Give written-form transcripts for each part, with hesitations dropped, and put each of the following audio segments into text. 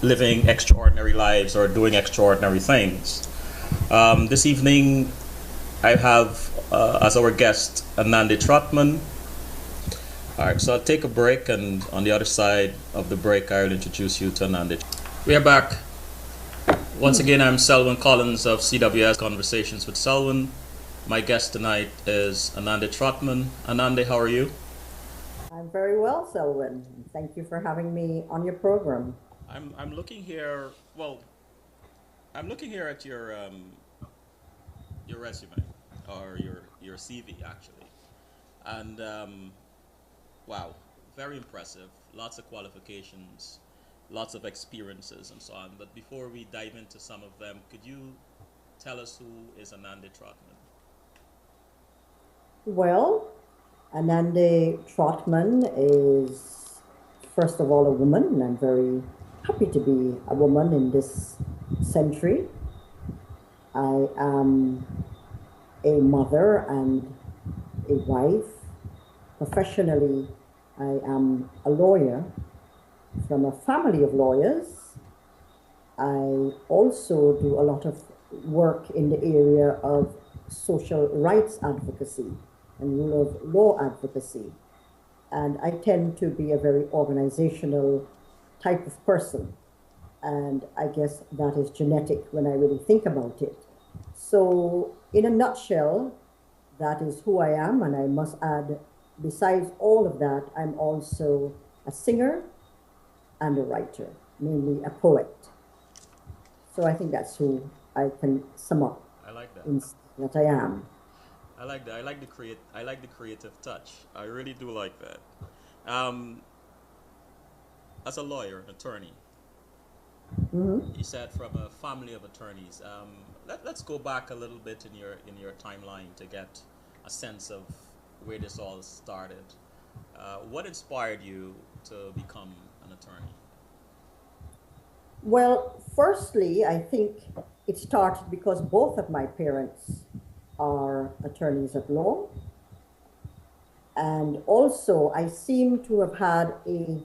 living extraordinary lives or doing extraordinary things. This evening, I have as our guest Anande Trotman. All right, so I'll take a break, and on the other side of the break, I will introduce you to Anande. We are back. Once again, I'm Selwyn Collins of CWS Conversations with Selwyn. My guest tonight is Anande Trotman. Anande, how are you? I'm very well, Selwyn. Thank you for having me on your program. I'm looking here. Well, I'm looking here at your resume or your CV actually, and wow, very impressive. Lots of qualifications, lots of experiences, and so on. But before we dive into some of them, could you tell us who is Anande Trotman? Well, Anande Trotman is, first of all, a woman, and I'm very happy to be a woman in this century. I am a mother and a wife. Professionally, I am a lawyer from a family of lawyers. I also do a lot of work in the area of social rights advocacy and rule of law advocacy. And I tend to be a very organizational type of person. And I guess that is genetic when I really think about it. So, in a nutshell, that is who I am. And I must add, besides all of that, I'm also a singer and a writer, mainly a poet. So I think that's who I can sum up I like that. in that I am. I like that. I like the creative touch. I really do like that. Um, as a lawyer, an attorney, Mhm. you said from a family of attorneys. Let's go back a little bit in your timeline to get a sense of where this all started. What inspired you to become an attorney? Well, firstly, I think it started because both of my parents are attorneys at law. And also, I seem to have had a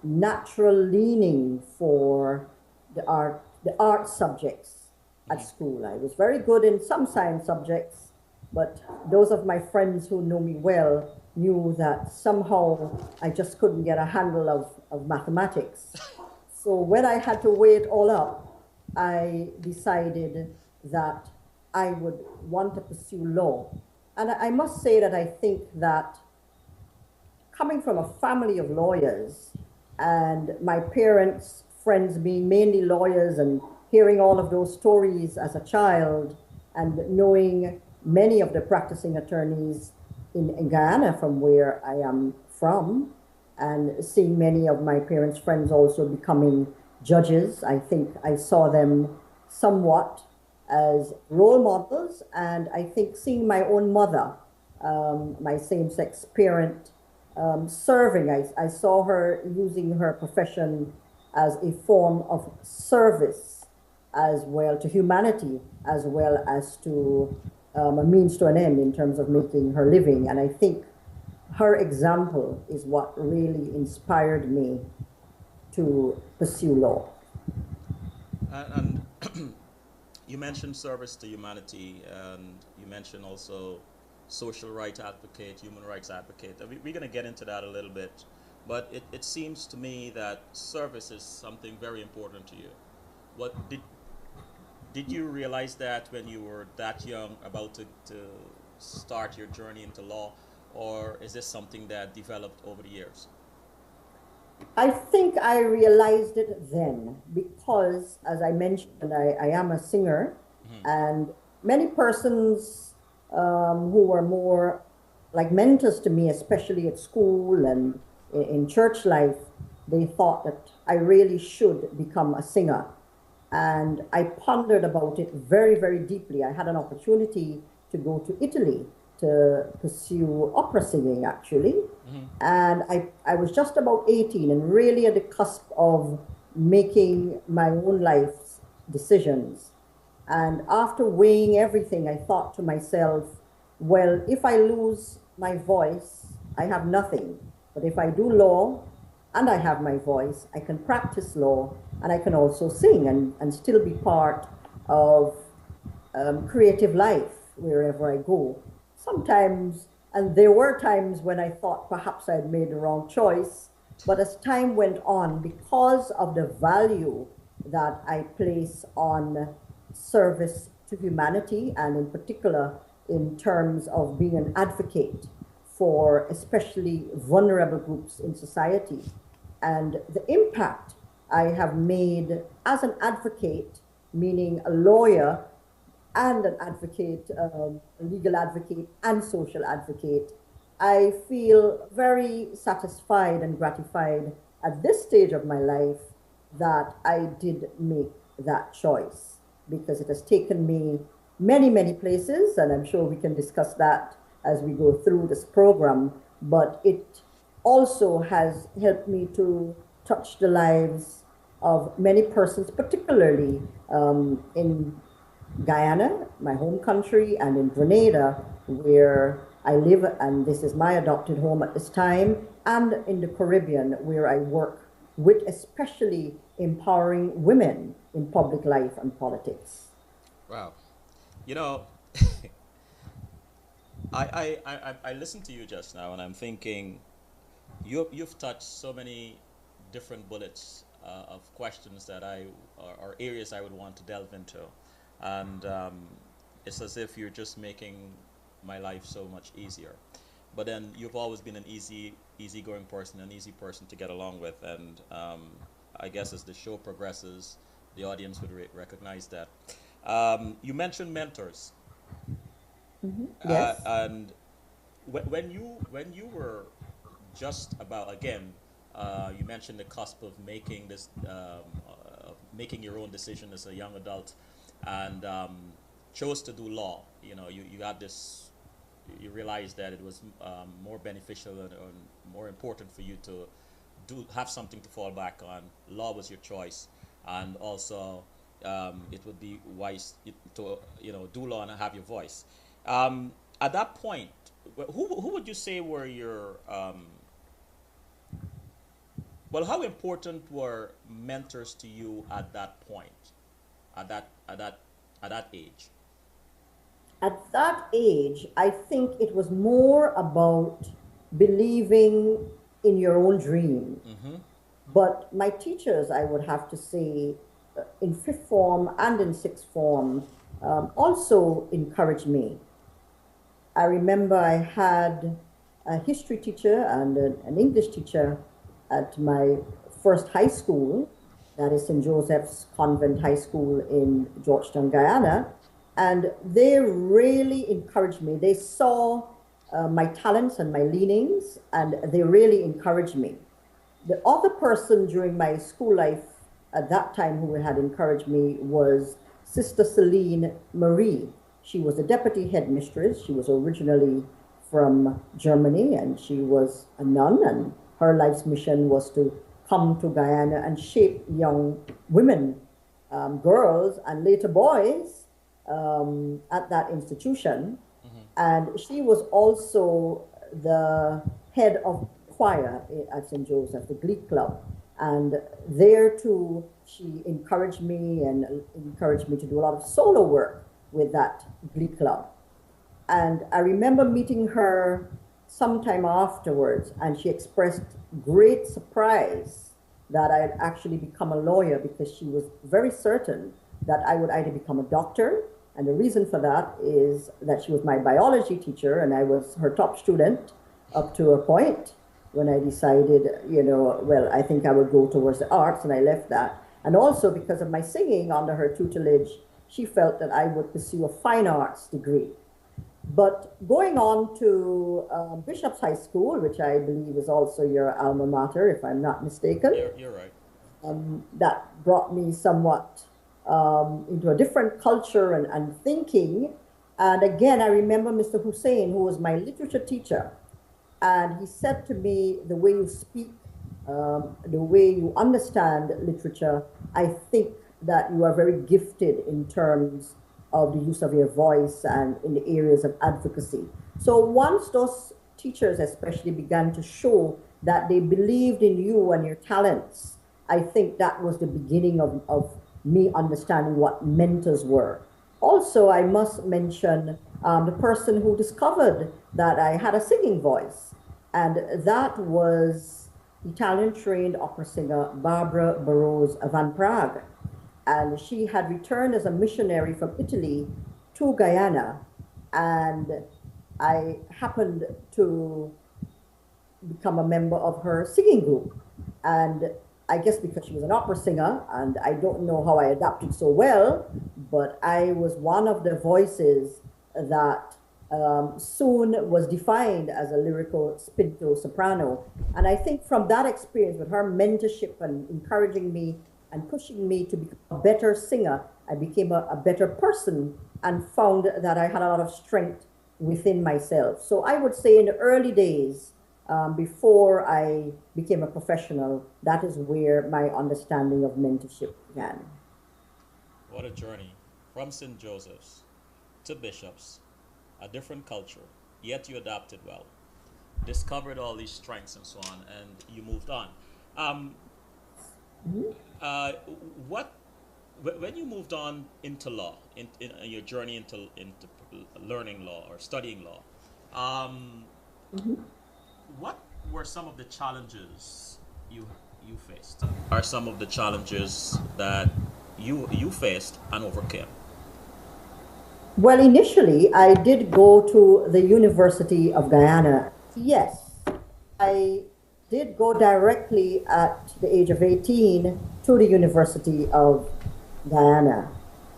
natural leaning for the art subjects at Hmm. school. I was very good in some science subjects, but those of my friends who know me well knew that somehow I just couldn't get a handle of mathematics. So when I had to weigh it all up, I decided that I would want to pursue law. And I must say that I think that coming from a family of lawyers and my parents' friends being mainly lawyers and hearing all of those stories as a child and knowing many of the practicing attorneys in Guyana, from where I am from, and seeing many of my parents' friends also becoming judges, I think I saw them somewhat as role models. And I think seeing my own mother, my same sex parent, serving. I saw her using her profession as a form of service as well to humanity, as well as to a means to an end in terms of making her living. And I think her example is what really inspired me to pursue law. And you mentioned service to humanity, and you mentioned also social rights advocate, human rights advocate. We're going to get into that a little bit, but it seems to me that service is something very important to you. What did you realize that when you were that young, about to start your journey into law, or is this something that developed over the years? I think I realized it then because, as I mentioned, I am a singer, Hmm. and many persons who were more like mentors to me, especially at school and in church life, they thought that I really should become a singer. And I pondered about it very, very deeply. I had an opportunity to go to Italy to pursue opera singing, actually. Hmm. And I was just about 18 and really at the cusp of making my own life's decisions. And after weighing everything, I thought to myself, well, if I lose my voice, I have nothing. But if I do law, and I have my voice, I can practice law, and I can also sing and still be part of creative life wherever I go. Sometimes, and there were times when I thought perhaps I'd made the wrong choice, but as time went on, because of the value that I place on service to humanity, and in particular in terms of being an advocate for especially vulnerable groups in society, and the impact I have made as an advocate, meaning a lawyer and an advocate, a legal advocate and social advocate, I feel very satisfied and gratified at this stage of my life that I did make that choice, because it has taken me many, many places, and I'm sure we can discuss that as we go through this program. But it also has helped me to touch the lives of many persons, particularly in Guyana, my home country, and in Grenada, where I live, and this is my adopted home at this time, and in the Caribbean, where I work with especially empowering women in public life and politics. Wow. You know, I listened to you just now, and I'm thinking you've touched so many different bullets of questions that or areas I would want to delve into, and it's as if you're just making my life so much easier. But then you've always been an easygoing person, an easy person to get along with, and I guess as the show progresses, the audience would recognize that. You mentioned mentors, Yes. and when you were just about, again, you mentioned the cusp of making this making your own decision as a young adult, and chose to do law. You had this. You realized that it was more beneficial and more important for you to have something to fall back on. Law was your choice, and also it would be wise to do law and have your voice. At that point, who would you say were your well, how important were mentors to you at that point, at that age? At that age, I think it was more about believing in your own dream. Mm-hmm. But my teachers, I would have to say, in fifth form and in sixth form, also encouraged me. I remember I had a history teacher and an English teacher at my first high school, that is St. Joseph's Convent High School in Georgetown, Guyana, and they really encouraged me. They saw my talents and my leanings, and they really encouraged me. The other person during my school life at that time who had encouraged me was Sister Celine Marie. She was a deputy headmistress. She was originally from Germany, and she was a nun, and her life's mission was to come to Guyana and shape young women, girls, and later boys at that institution. And she was also the head of choir at St. Joseph, the Glee Club. And there too, she encouraged me and encouraged me to do a lot of solo work with that Glee Club. And I remember meeting her sometime afterwards, and she expressed great surprise that I had actually become a lawyer, because she was very certain that I would either become a doctor. And the reason for that is that she was my biology teacher, and I was her top student up to a point when I decided, well, I think I would go towards the arts, and I left that. And also because of my singing under her tutelage, she felt that I would pursue a fine arts degree. But going on to Bishop's High School, which I believe is also your alma mater, if I'm not mistaken. You're right. That brought me somewhat into a different culture and thinking. And again, I remember Mr. Hussein, who was my literature teacher, and he said to me, the way you speak, the way you understand literature, I think that you are very gifted in terms of the use of your voice and in the areas of advocacy. So once those teachers especially began to show that they believed in you and your talents. I think that was the beginning of me understanding what mentors were. Also, I must mention the person who discovered that I had a singing voice, and that was Italian trained opera singer Barbara Barros Van Prague. And she had returned as a missionary from Italy to Guyana, and I happened to become a member of her singing group. And I guess because she was an opera singer, and I don't know how I adapted so well, but I was one of the voices that soon was defined as a lyrical spinto soprano. And I think from that experience with her mentorship and encouraging me and pushing me to become a better singer, I became a better person and found that I had a lot of strength within myself. So I would say in the early days, before I became a professional, that is where my understanding of mentorship began. What a journey from St. Joseph's to Bishop's, a different culture, yet you adapted well, discovered all these strengths and so on, and you moved on. Um, uh, what when you moved on into law, in your journey into learning law or studying law, um, what were some of the challenges you faced? Are some of the challenges that you faced and overcame? Well, initially, I did go to the University of Guyana. Yes, I did go directly at the age of 18 to the University of Guyana.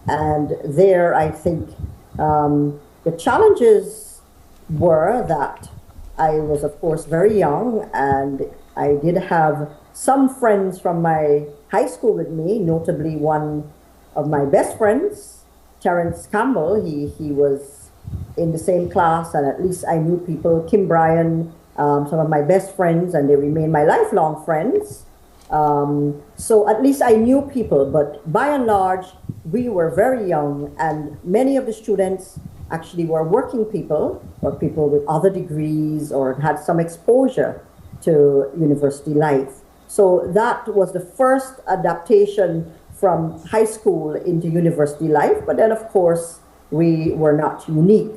And there, I think the challenges were that I was, of course, very young, and I did have some friends from my high school with me, notably one of my best friends, Terence Campbell. He was in the same class, and at least I knew people. Kim Bryan, some of my best friends, and they remain my lifelong friends. So at least I knew people, but by and large, we were very young, and many of the students actually were working people or people with other degrees or had some exposure to university life. So that was the first adaptation from high school into university life. But then, of course, we were not unique.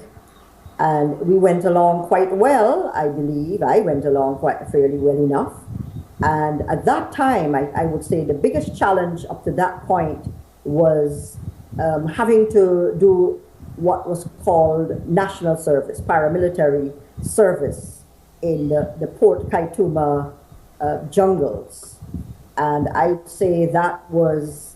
And we went along quite well, I believe. I went along quite fairly well enough. And at that time, I would say the biggest challenge up to that point was having to do what was called national service, paramilitary service in the Port Kaituma jungles. And I'd say that was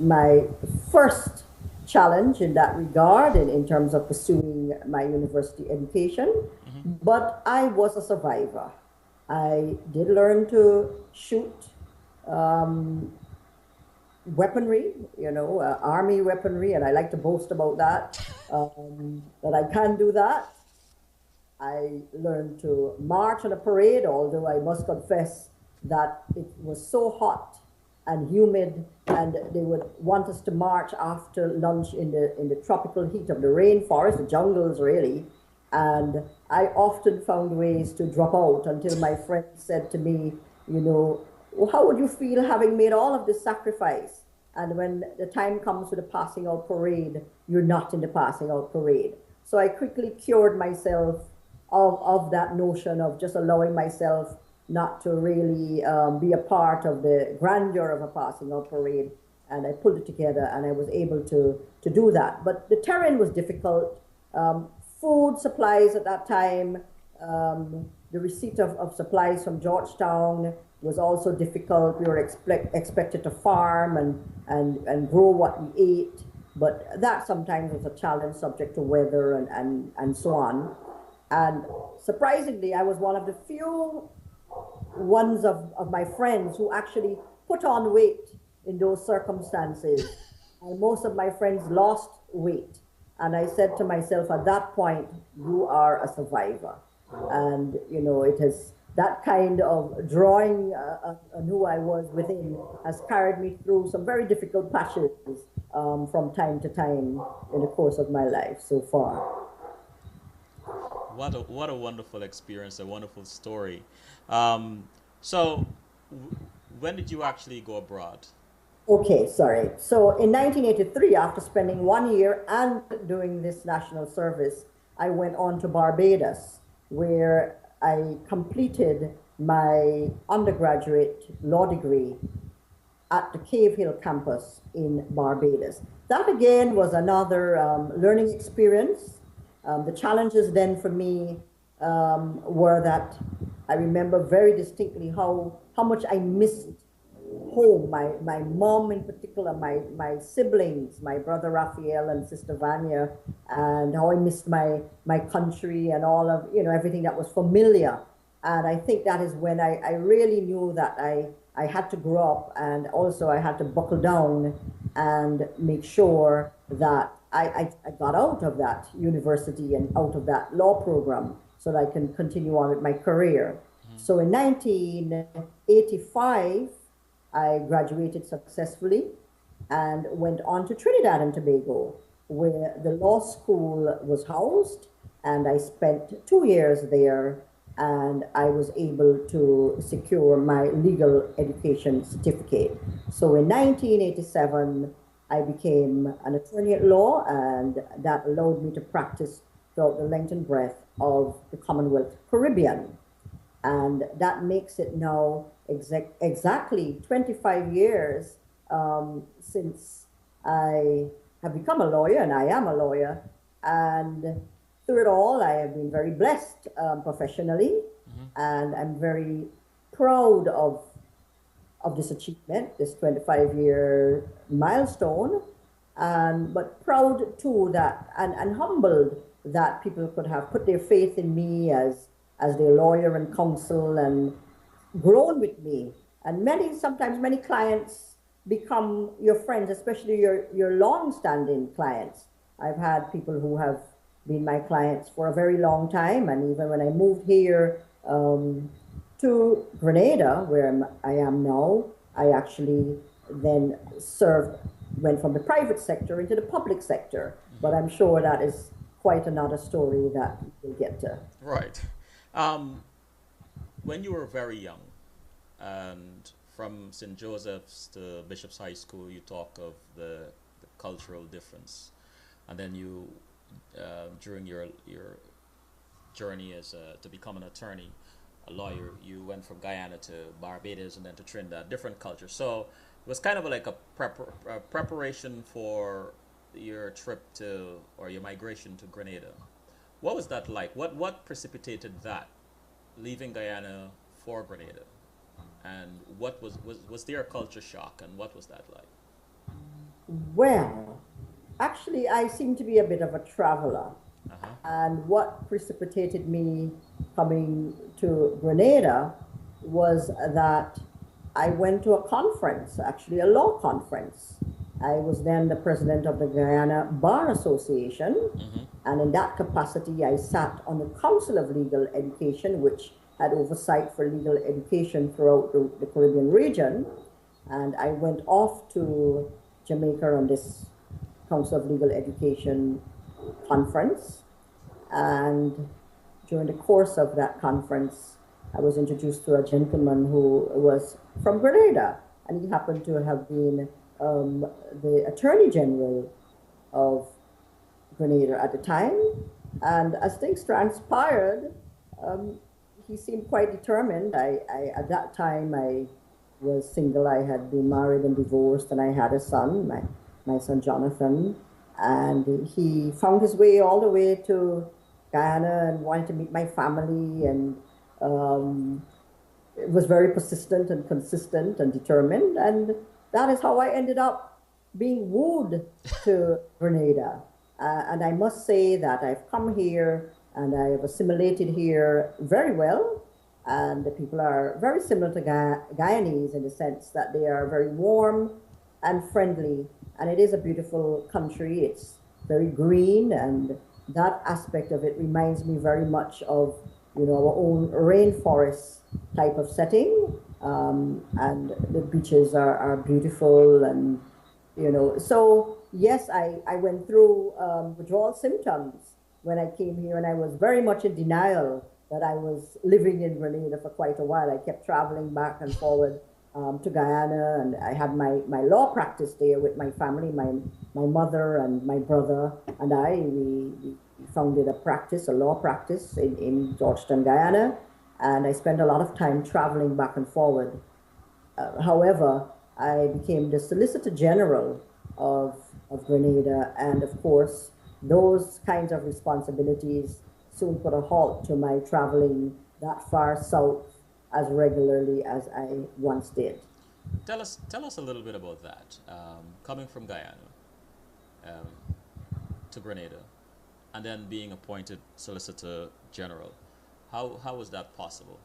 my first challenge in that regard in terms of pursuing my university education. But I was a survivor. I did learn to shoot weaponry, army weaponry, and I like to boast about that I can do that. I learned to march on a parade, although I must confess that it was so hot and humid, and they would want us to march after lunch in the tropical heat of the rainforest, the jungles really. And I often found ways to drop out until my friend said to me, "Well, how would you feel having made all of this sacrifice? And when the time comes for the passing out parade, you're not in the passing out parade." So I quickly cured myself of that notion of just allowing myself not to really be a part of the grandeur of a passing out parade. And I pulled it together, and I was able to do that. But the terrain was difficult. Food supplies at that time, the receipt of supplies from Georgetown was also difficult. We were expected to farm and grow what we ate, but that sometimes was a challenge subject to weather and so on. And surprisingly, I was one of the few ones of my friends who actually put on weight in those circumstances. And most of my friends lost weight. And I said to myself at that point, you are a survivor. And, it has that kind of drawing on who I was within has carried me through some very difficult patches from time to time in the course of my life so far. What a wonderful experience, a wonderful story. Um, so, when did you actually go abroad? Okay, sorry. So in 1983, after spending 1 year and doing this national service, I went on to Barbados, where I completed my undergraduate law degree at the Cave Hill campus in Barbados. That again was another learning experience. The challenges then for me were that I remember very distinctly how much I missed home, my mom in particular, my siblings, my brother Raphael and sister Vanya, and how I missed my country and all of, everything that was familiar. And I think that is when I really knew that I had to grow up, and also I had to buckle down and make sure that I got out of that university and out of that law program so that I can continue on with my career. So in 1985, I graduated successfully and went on to Trinidad and Tobago, where the law school was housed, and I spent 2 years there, and I was able to secure my legal education certificate. So in 1987, I became an attorney at law, and that allowed me to practice throughout the length and breadth of the Commonwealth Caribbean. And that makes it now exactly 25 years since I have become a lawyer, and I am a lawyer. And through it all, I have been very blessed professionally, and I'm very proud of this achievement, this 25-year milestone, and but proud too that and humbled that people could have put their faith in me as their lawyer and counsel and grown with me. And sometimes many clients become your friends, especially your long-standing clients. I've had people who have been my clients for a very long time, and even when I moved here to Grenada, where I am now, I actually then went from the private sector into the public sector. But I'm sure that is quite another story that we'll get to. Right. Um, when you were very young, and from St. Joseph's to Bishop's High School, you talk of the cultural difference, and then you, during your journey to become an attorney, a lawyer, you went from Guyana to Barbados and then to Trinidad, different culture. So it was kind of like a preparation for your trip to, or your migration to Grenada. What was that like? What precipitated that, leaving Guyana for Grenada? And what was there a culture shock, and what was that like? Well, actually, I seem to be a bit of a traveler. Uh-huh. And what precipitated me coming to Grenada was that I went to a conference, actually a law conference. I was then the president of the Guyana Bar Association, and in that capacity, I sat on the Council of Legal Education, which had oversight for legal education throughout the Caribbean region. And I went off to Jamaica on this Council of Legal Education conference. And during the course of that conference, I was introduced to a gentleman who was from Grenada, and he happened to have been the Attorney General of Grenada at the time. And as things transpired, he seemed quite determined. At that time, I was single. I had been married and divorced, and I had a son, my son Jonathan. And he found his way all the way to Guyana and wanted to meet my family, and was very persistent and consistent and determined. And that is how I ended up being wooed to Grenada. And I must say that I've come here and I have assimilated here very well. And the people are very similar to Guyanese in the sense that they are very warm and friendly. And it is a beautiful country. It's very green, and that aspect of it reminds me very much of, our own rainforest type of setting. And the beaches are beautiful, and so yes, I went through withdrawal symptoms, when I came here, and I was very much in denial that I was living in Grenada for quite a while. I kept traveling back and forward to Guyana, and I had my law practice there with my family, my mother and my brother and I. We founded a law practice in Georgetown, Guyana, and I spent a lot of time traveling back and forward. However, I became the Solicitor General of Grenada, and of course, those kinds of responsibilities soon put a halt to my traveling that far south as regularly as I once did. Tell us a little bit about that. Coming from Guyana um, to Grenada, and then being appointed Solicitor General. How was that possible?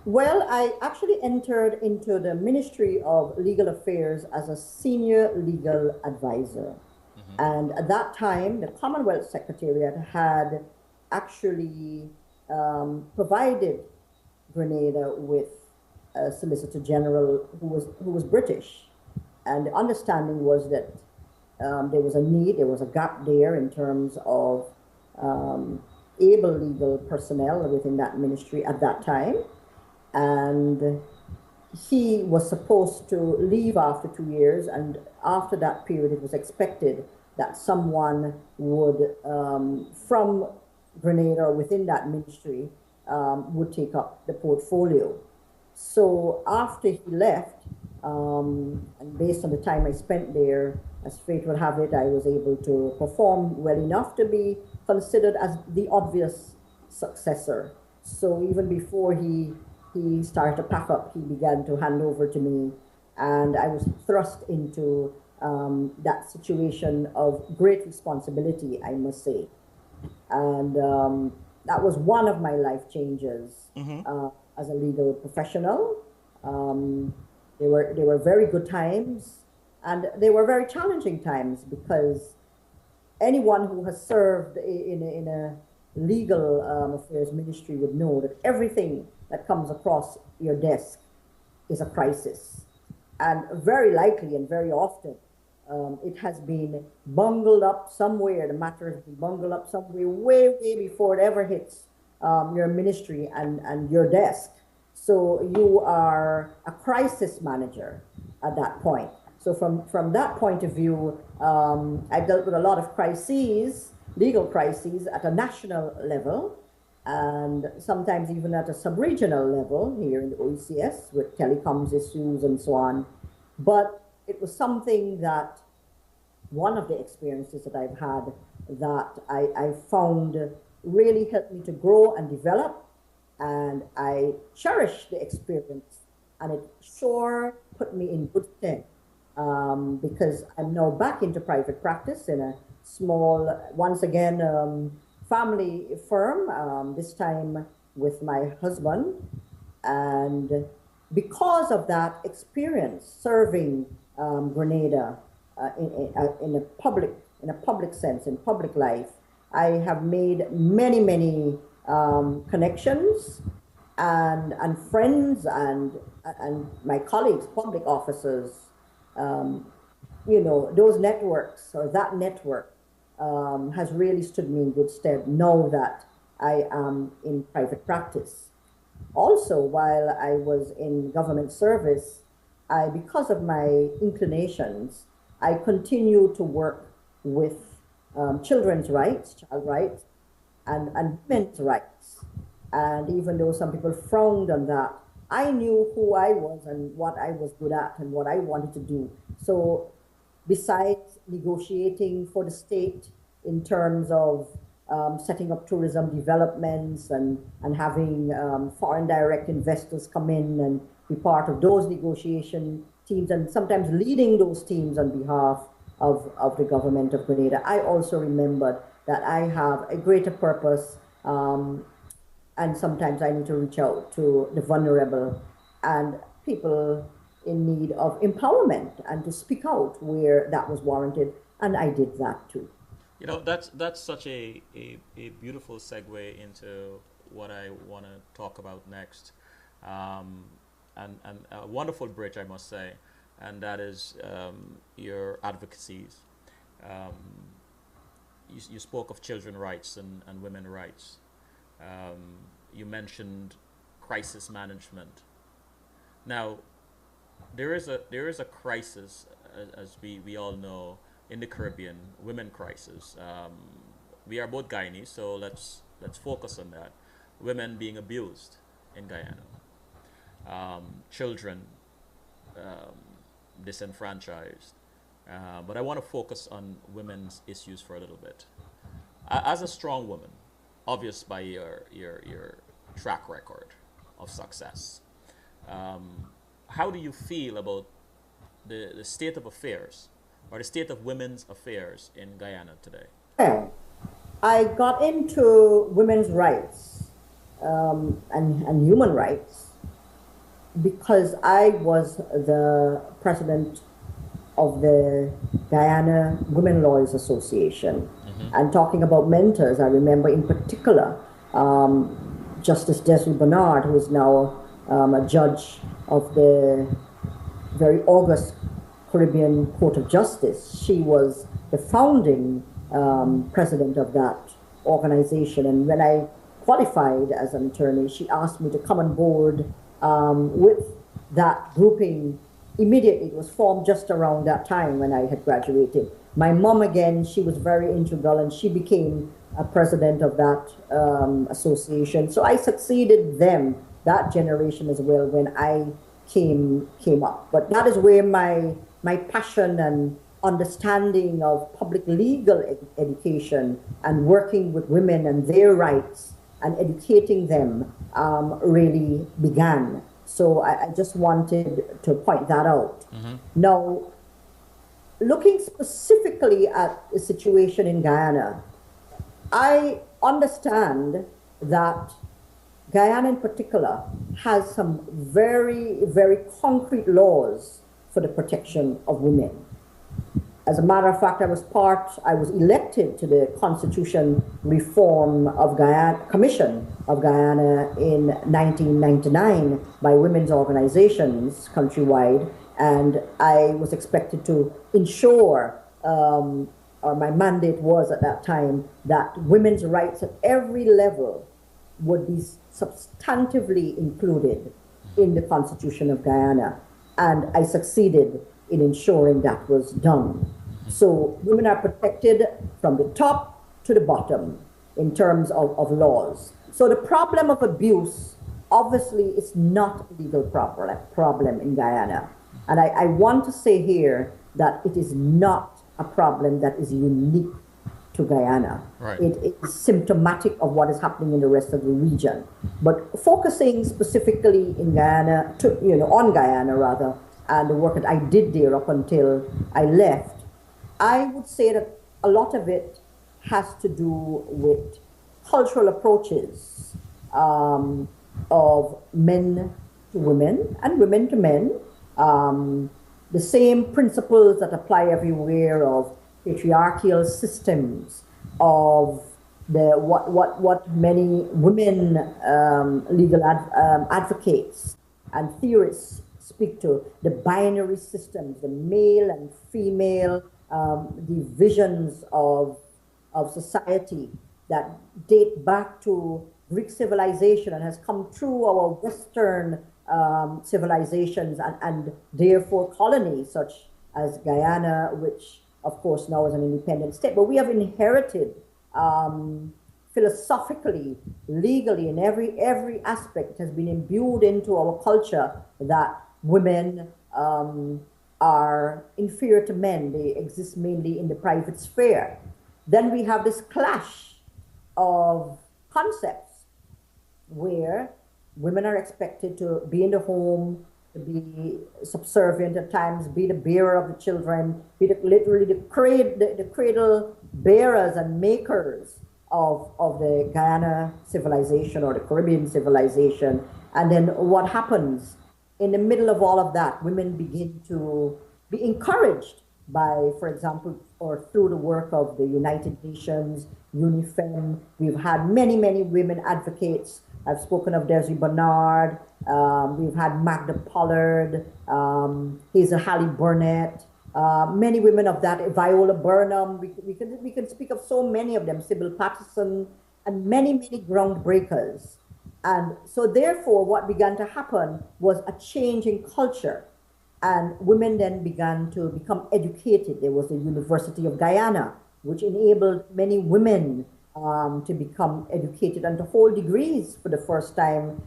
Well, I actually entered into the Ministry of Legal Affairs as a senior legal advisor. Mm-hmm. And at that time, the Commonwealth Secretariat had actually provided Grenada with a Solicitor General who was British. And the understanding was that there was a gap there in terms of um, able legal personnel within that ministry at that time. And he was supposed to leave after 2 years, and after that period, it was expected that someone would, from Grenada or within that ministry, would take up the portfolio. So after he left, and based on the time I spent there, as fate would have it, I was able to perform well enough to be considered as the obvious successor. So even before he started to pack up, he began to hand over to me, and I was thrust into that situation of great responsibility, I must say. And that was one of my life changes Mm-hmm. as a legal professional. Um, they were very good times, and they were very challenging times because anyone who has served in a legal affairs ministry would know that everything that comes across your desk is a crisis. And very likely and very often, it has been bungled up somewhere. The matter has been bungled up somewhere way, way before it ever hits your ministry and your desk. So you are a crisis manager at that point. So from that point of view, I dealt with a lot of crises, legal crises at a national level, and sometimes even at a sub-regional level here in the OECS with telecoms issues and so on. But it was something that one of the experiences that I've had that I found really helped me to grow and develop, and I cherish the experience, and it sure put me in good stead because I'm now back into private practice in a small, once again, family firm, this time with my husband. And because of that experience serving Grenada in a public sense, in public life, I have made many, many connections and friends and my colleagues, public officers. Um, those networks or that network has really stood me in good stead now that I am in private practice. Also, while I was in government service, because of my inclinations, I continued to work with children's rights, child rights, and women's rights. And even though some people frowned on that, I knew who I was and what I was good at and what I wanted to do. So besides negotiating for the state in terms of setting up tourism developments and having foreign direct investors come in and be part of those negotiation teams and sometimes leading those teams on behalf of the government of Grenada, I also remembered that I have a greater purpose, and sometimes I need to reach out to the vulnerable and people in need of empowerment and to speak out where that was warranted, and I did that too. That's such a beautiful segue into what I want to talk about next, um, and a wonderful bridge, I must say, and that is your advocacies. Um, you spoke of children rights and women rights. You mentioned crisis management. Now, there is a crisis, as we all know, in the Caribbean, women crisis. We are both Guyanese, so let's focus on that. Women being abused in Guyana, children disenfranchised. But I want to focus on women's issues for a little bit. As a strong woman, obvious by your track record of success, how do you feel about the state of affairs or the state of women's affairs in Guyana today? Okay. I got into women's rights and human rights because I was the president of the Guyana Women Lawyers Association. And talking about mentors, I remember in particular Justice Desiree Bernard, who is now a judge of the very august Caribbean Court of Justice. She was the founding president of that organization. And when I qualified as an attorney, she asked me to come on board with that grouping immediately. It was formed just around that time when I had graduated. My mom, again, she was very integral, and she became a president of that association. So I succeeded them, that generation as well, when I came up. But that is where my passion and understanding of public legal education and working with women and their rights and educating them really began. So I just wanted to point that out. Now, looking specifically at the situation in Guyana, I understand that Guyana in particular has some very, very concrete laws for the protection of women. As a matter of fact, I was elected to the Constitution Reform of Guyana Commission of Guyana in 1999 by women's organizations countrywide, and I was expected to ensure, or my mandate was at that time, that women's rights at every level would be substantively included in the Constitution of Guyana, and I succeeded in ensuring that was done. So women are protected from the top to the bottom in terms of laws. So the problem of abuse obviously is not a legal problem in Guyana. And I want to say here that it is not a problem that is unique to Guyana. Right. It is symptomatic of what is happening in the rest of the region. But focusing specifically in Guyana, on Guyana rather, and the work that I did there up until I left, I would say that a lot of it has to do with cultural approaches of men to women and women to men. The same principles that apply everywhere of patriarchal systems, of what many women legal advocates and theorists speak to, the binary systems, the male and female divisions of society that date back to Greek civilization and has come through our Western civilizations and therefore colonies such as Guyana, which of course now is an independent state. But we have inherited philosophically, legally, in every aspect has been imbued into our culture that women are inferior to men. They exist mainly in the private sphere. Then we have this clash of concepts where women are expected to be in the home, to be subservient at times, be the bearer of the children, be literally the cradle bearers and makers of the Guyana civilization or the Caribbean civilization. And then what happens? In the middle of all of that, women begin to be encouraged by, for example, or through the work of the United Nations, UNIFEM. We've had many, many women advocates. I've spoken of Desiree Bernard. We've had Magda Pollard, Hazel Halley Burnett, Many women of that, Viola Burnham, we can speak of so many of them, Sybil Patterson, and many, many groundbreakers. And so, therefore, what began to happen was a change in culture. And women then began to become educated. There was the University of Guyana, which enabled many women to become educated and to hold degrees for the first time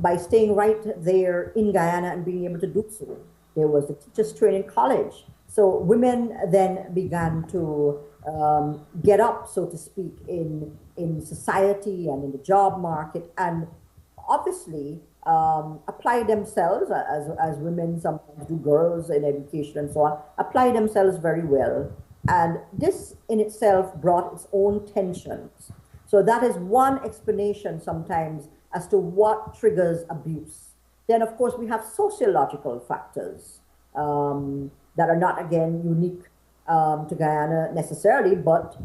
by staying right there in Guyana and being able to do so. There was the Teachers Training College. So women then began to get up, so to speak, in society and in the job market, and obviously apply themselves as women sometimes do, girls in education and so on, apply themselves very well. And this in itself brought its own tensions. So that is one explanation sometimes as to what triggers abuse. Then, of course, we have sociological factors that are not, again, unique to Guyana necessarily, but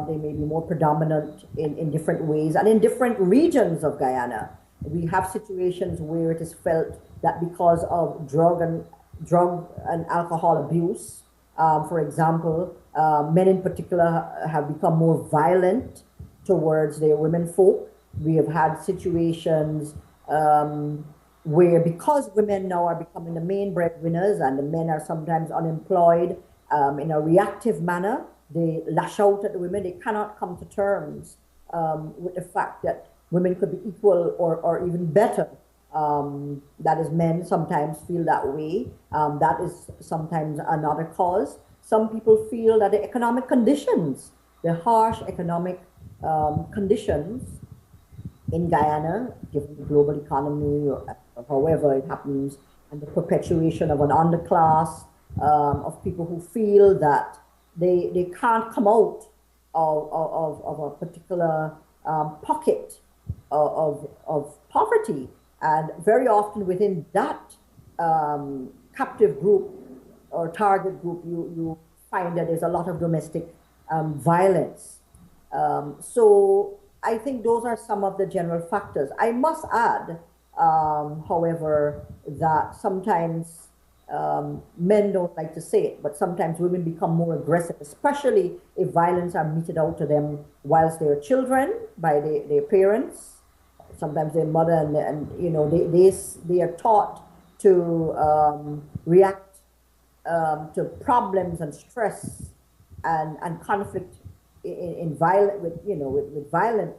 they may be more predominant in different ways and in different regions of Guyana. We have situations where it is felt that because of drug and alcohol abuse, for example, men in particular have become more violent towards their women folk. We have had situations where, because women now are becoming the main breadwinners and the men are sometimes unemployed in a reactive manner, they lash out at the women. They cannot come to terms with the fact that women could be equal or even better. That is, men sometimes feel that way. That is sometimes another cause. Some people feel that the economic conditions, the harsh economic conditions in Guyana, given the global economy or however it happens, and the perpetuation of an underclass of people who feel that they can't come out of a particular pocket of poverty. And very often within that captive group or target group, you find that there's a lot of domestic violence. So I think those are some of the general factors. I must add, however, that sometimes men don't like to say it, but sometimes women become more aggressive, especially if violence are meted out to them whilst they're children by their parents, sometimes their mother, and you know, they are taught to react to problems and stress and conflict in violent with violent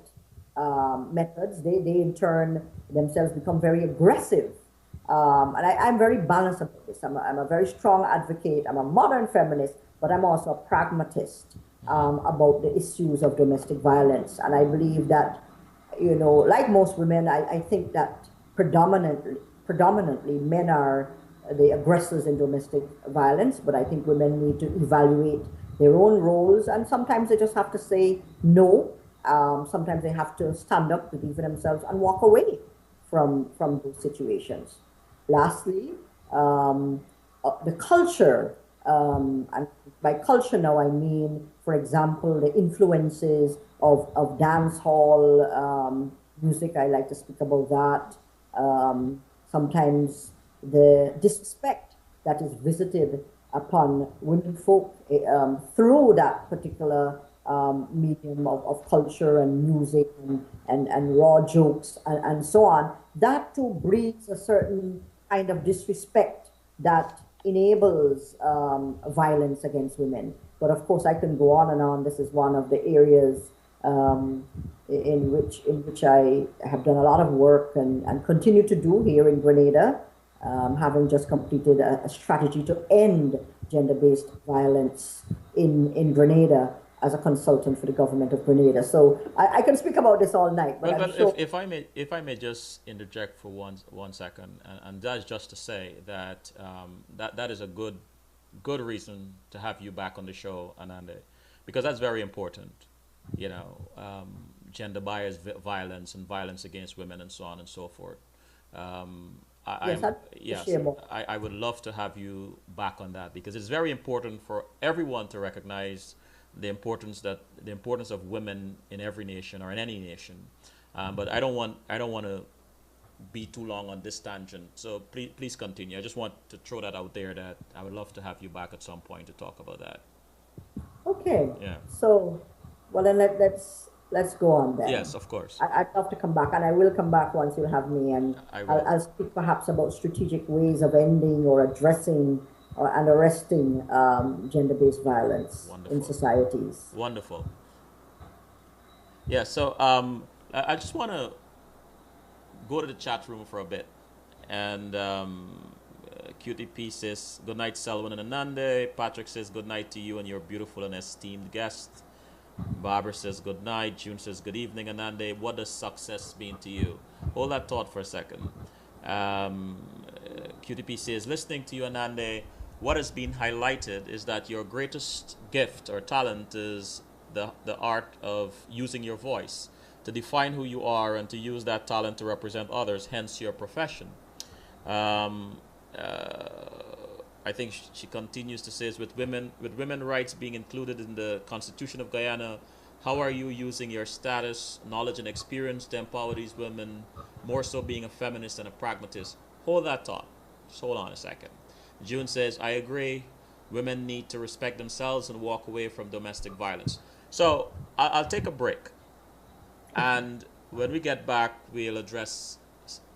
methods. They in turn themselves become very aggressive. And I'm very balanced about this. I'm a very strong advocate. I'm a modern feminist, but I'm also a pragmatist about the issues of domestic violence. And I believe that, you know, like most women, I think that predominantly men are the aggressors in domestic violence, but I think women need to evaluate their own roles, and sometimes they just have to say no. Sometimes they have to stand up, believe in themselves, and walk away from those situations. Lastly, the culture, and by culture now I mean, for example, the influences of dance hall music. I like to speak about that. Sometimes the disrespect that is visited upon women folk through that particular medium of culture and music and raw jokes and so on, that too breeds a certain kind of disrespect that enables violence against women. But of course, I can go on and on. This is one of the areas in which I have done a lot of work and continue to do here in Grenada, having just completed a strategy to end gender-based violence in Grenada as a consultant for the government of Grenada. So I can speak about this all night. But Well, I'm sure. if I may just interject for one second, and that's just to say that that is a good reason to have you back on the show, Anande, because that's very important. You know, gender bias violence and violence against women and so on and so forth. Um, Yes, I'd yes, share more. I would love to have you back on that because it's very important for everyone to recognize the importance of women in every nation or in any nation. But I don't want to be too long on this tangent. So please continue. I just want to throw that out there that I would love to have you back at some point to talk about that. Okay. Yeah. So, well then let's go on then. Yes, of course. I'd love to come back, and I will come back once you have me, and I will. I'll speak perhaps about strategic ways of ending or addressing and arresting gender-based violence in Wonderful. societies. Wonderful. Yeah, so I just want to go to the chat room for a bit. And QTP says, good night, Selwyn and Anande. Patrick says, good night to you and your beautiful and esteemed guest. Barbara says, good night. June says, good evening, Anande. What does success mean to you? Hold that thought for a second. QTP says, listening to you, Anande, what has been highlighted is that your greatest gift or talent is the art of using your voice to define who you are and to use that talent to represent others, hence your profession. I think she continues to say, with women rights being included in the Constitution of Guyana, how are you using your status, knowledge, and experience to empower these women, more so being a feminist and a pragmatist? Hold that thought. Just hold on a second. June says, I agree. Women need to respect themselves and walk away from domestic violence. So I'll take a break. And when we get back, we'll address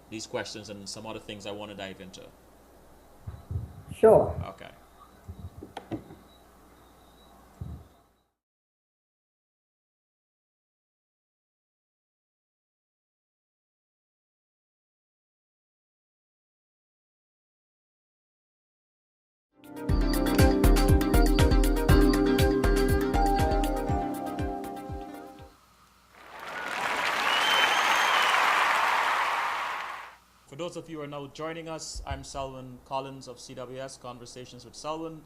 these questions and some other things I want to dive into. Sure. Okay. For those of you who are now joining us, I'm Selwyn Collins of CWS, Conversations with Selwyn.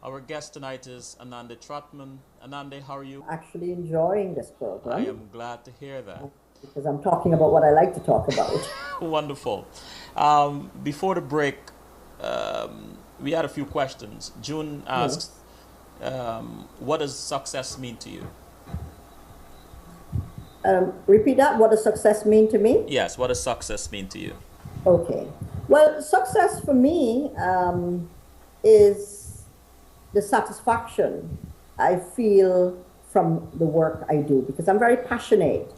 Our guest tonight is Anande Trotman. Anande, how are you? Actually enjoying this program. I am glad to hear that. Because I'm talking about what I like to talk about. Wonderful. Before the break, we had a few questions. June asks, what does success mean to you? Repeat that. What does success mean to me? Yes, what does success mean to you? Okay. Well, success for me is the satisfaction I feel from the work I do, because I'm very passionate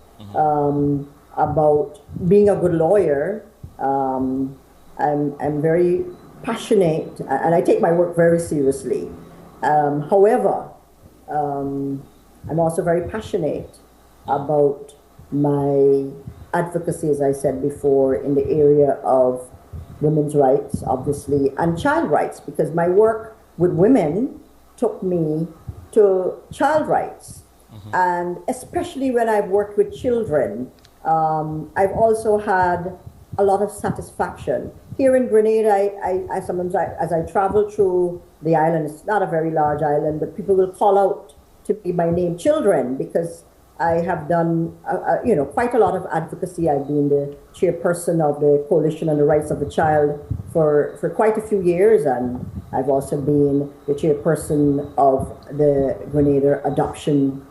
about being a good lawyer. I'm very passionate, and I take my work very seriously. However, I'm also very passionate about my advocacy, as I said before, in the area of women's rights, obviously, and child rights, because my work with women took me to child rights. And especially when I've worked with children, I've also had a lot of satisfaction. Here in Grenada, I sometimes, as I travel through the island, it's not a very large island, but people will call out to me by name children, because I have done, quite a lot of advocacy. I've been the chairperson of the Coalition on the Rights of the Child for quite a few years, and I've also been the chairperson of the Grenada Adoption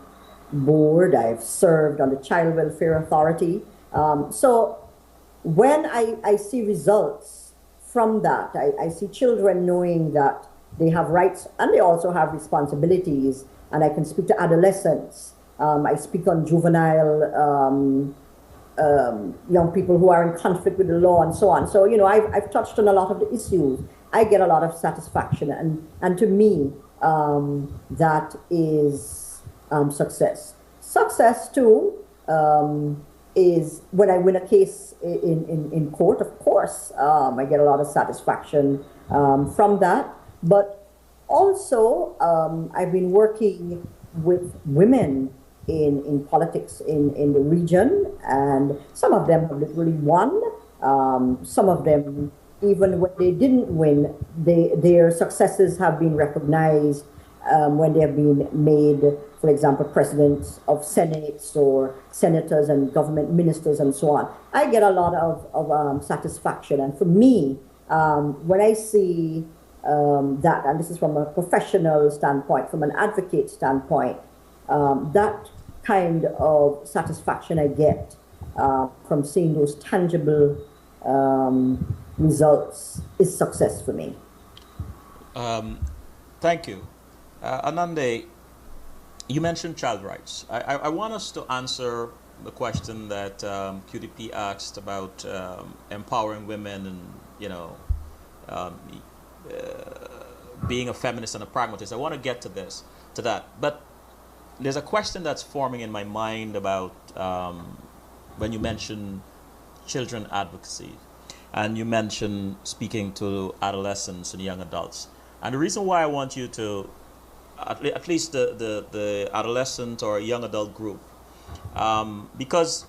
Board. I've served on the Child Welfare Authority. So when I see results from that, I see children knowing that they have rights and they also have responsibilities, and I can speak to adolescents. I speak on juvenile young people who are in conflict with the law and so on. So, I've touched on a lot of the issues. I get a lot of satisfaction, and to me, that is success. Success, too, is when I win a case in court, of course. I get a lot of satisfaction from that. But also, I've been working with women in politics in the region, and some of them have literally won. Some of them, even when they didn't win, their successes have been recognized when they have been made, for example, presidents of senates or senators and government ministers and so on. I get a lot of satisfaction, and for me, when I see that, and this is from a professional standpoint, from an advocate standpoint, that kind of satisfaction I get from seeing those tangible results is success for me. Thank you. Anande, you mentioned child rights. I want us to answer the question that QDP asked about empowering women and, um, being a feminist and a pragmatist. I want to get to that. But there's a question that's forming in my mind about when you mention children advocacy and you mention speaking to adolescents and young adults. And the reason why I want you to, at least the adolescent or young adult group, because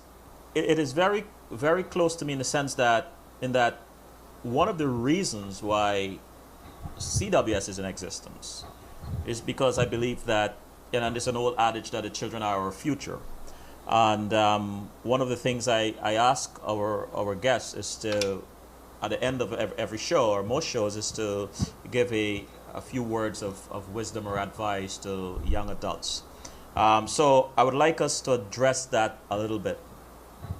it is very, very close to me in the sense that, one of the reasons why CWS is in existence is because I believe that, and there's an old adage that the children are our future. And one of the things I ask our guests is to, at the end of every show, or most shows, is to give a few words of wisdom or advice to young adults. So I would like us to address that a little bit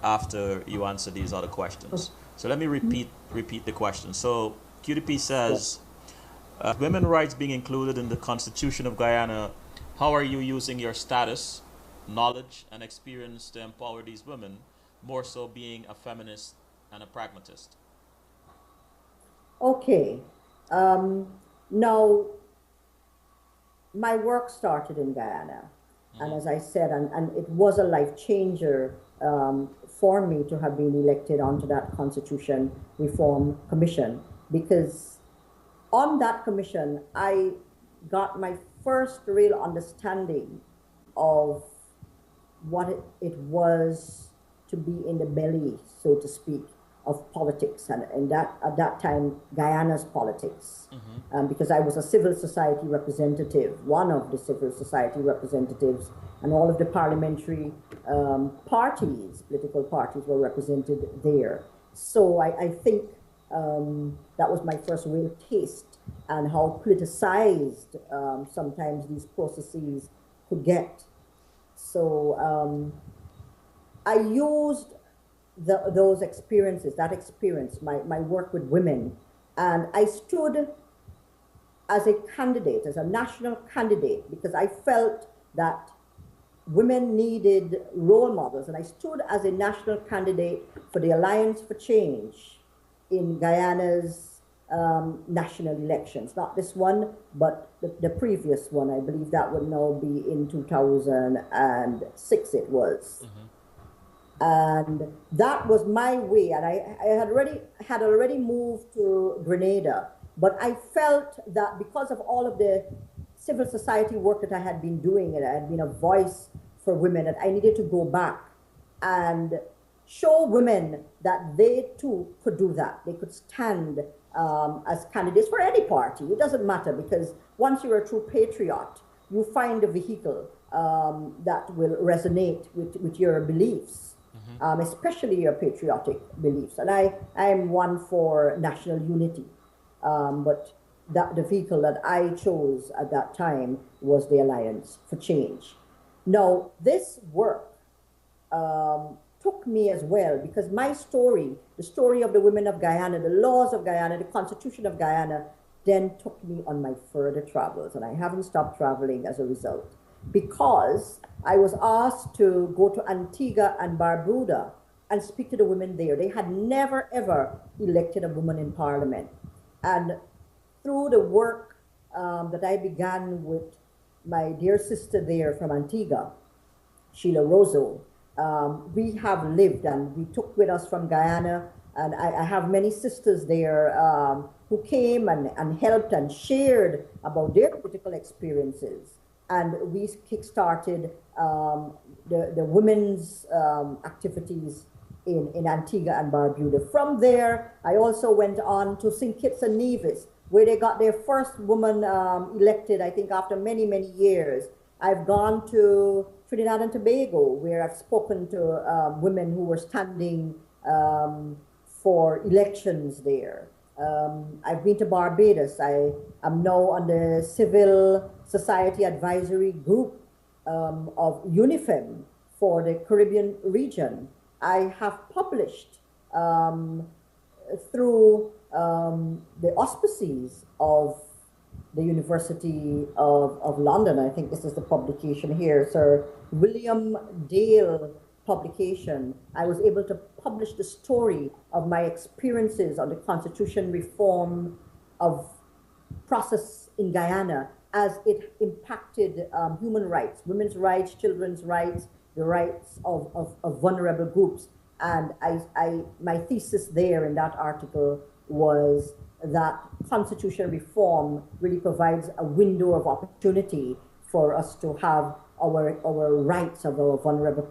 after you answer these other questions. So let me repeat the question. So QDP says, women rights being included in the Constitution of Guyana, how are you using your status, knowledge, and experience to empower these women, more so being a feminist and a pragmatist? Okay. Now, my work started in Guyana. And as I said, and it was a life changer for me to have been elected onto that Constitution Reform Commission, because on that commission, I got my first real understanding of what it was to be in the belly, so to speak, of politics, and at that time, Guyana's politics, because I was a civil society representative, one of the civil society representatives, and all of the parliamentary political parties were represented there. So I think that was my first real taste, and how politicized sometimes these processes could get. So I used those experiences, my work with women, and I stood as a candidate, as a national candidate, because I felt that women needed role models, and I stood as a national candidate for the Alliance for Change in Guyana's national elections. Not this one, but the previous one. I believe that would now be in 2006 it was. And that was my way. And I had already moved to Grenada, but I felt that because of all of the civil society work that I had been doing, and I had been a voice for women, that I needed to go back and show women that they too could do that. They could stand as candidates for any party. It doesn't matter, because once you're a true patriot, you find a vehicle that will resonate with your beliefs. Especially your patriotic beliefs. And I am one for national unity. But the vehicle that I chose at that time was the Alliance for Change. Now, this work took me as well, because my story, the story of the women of Guyana, the laws of Guyana, the Constitution of Guyana, then took me on my further travels. And I haven't stopped traveling as a result, because I was asked to go to Antigua and Barbuda and speak to the women there. They had never, ever elected a woman in parliament. And through the work that I began with my dear sister there from Antigua, Sheila Rosso, we have lived, and we took with us from Guyana, and I have many sisters there who came and helped and shared about their political experiences. And we kick-started the women's activities in Antigua and Barbuda. From there, I also went on to St. Kitts and Nevis, where they got their first woman elected, I think, after many, many years. I've gone to Trinidad and Tobago, where I've spoken to women who were standing for elections there. I've been to Barbados. I am now on the Civil Society Advisory Group of UNIFEM for the Caribbean region. I have published through the auspices of the University of London. I think this is the publication here, Sir William Dale publication. I was able to publish the story of my experiences on the constitution reform of process in Guyana as it impacted human rights, women's rights, children's rights, the rights of vulnerable groups. And my thesis there in that article was that constitutional reform really provides a window of opportunity for us to have our rights of our vulnerable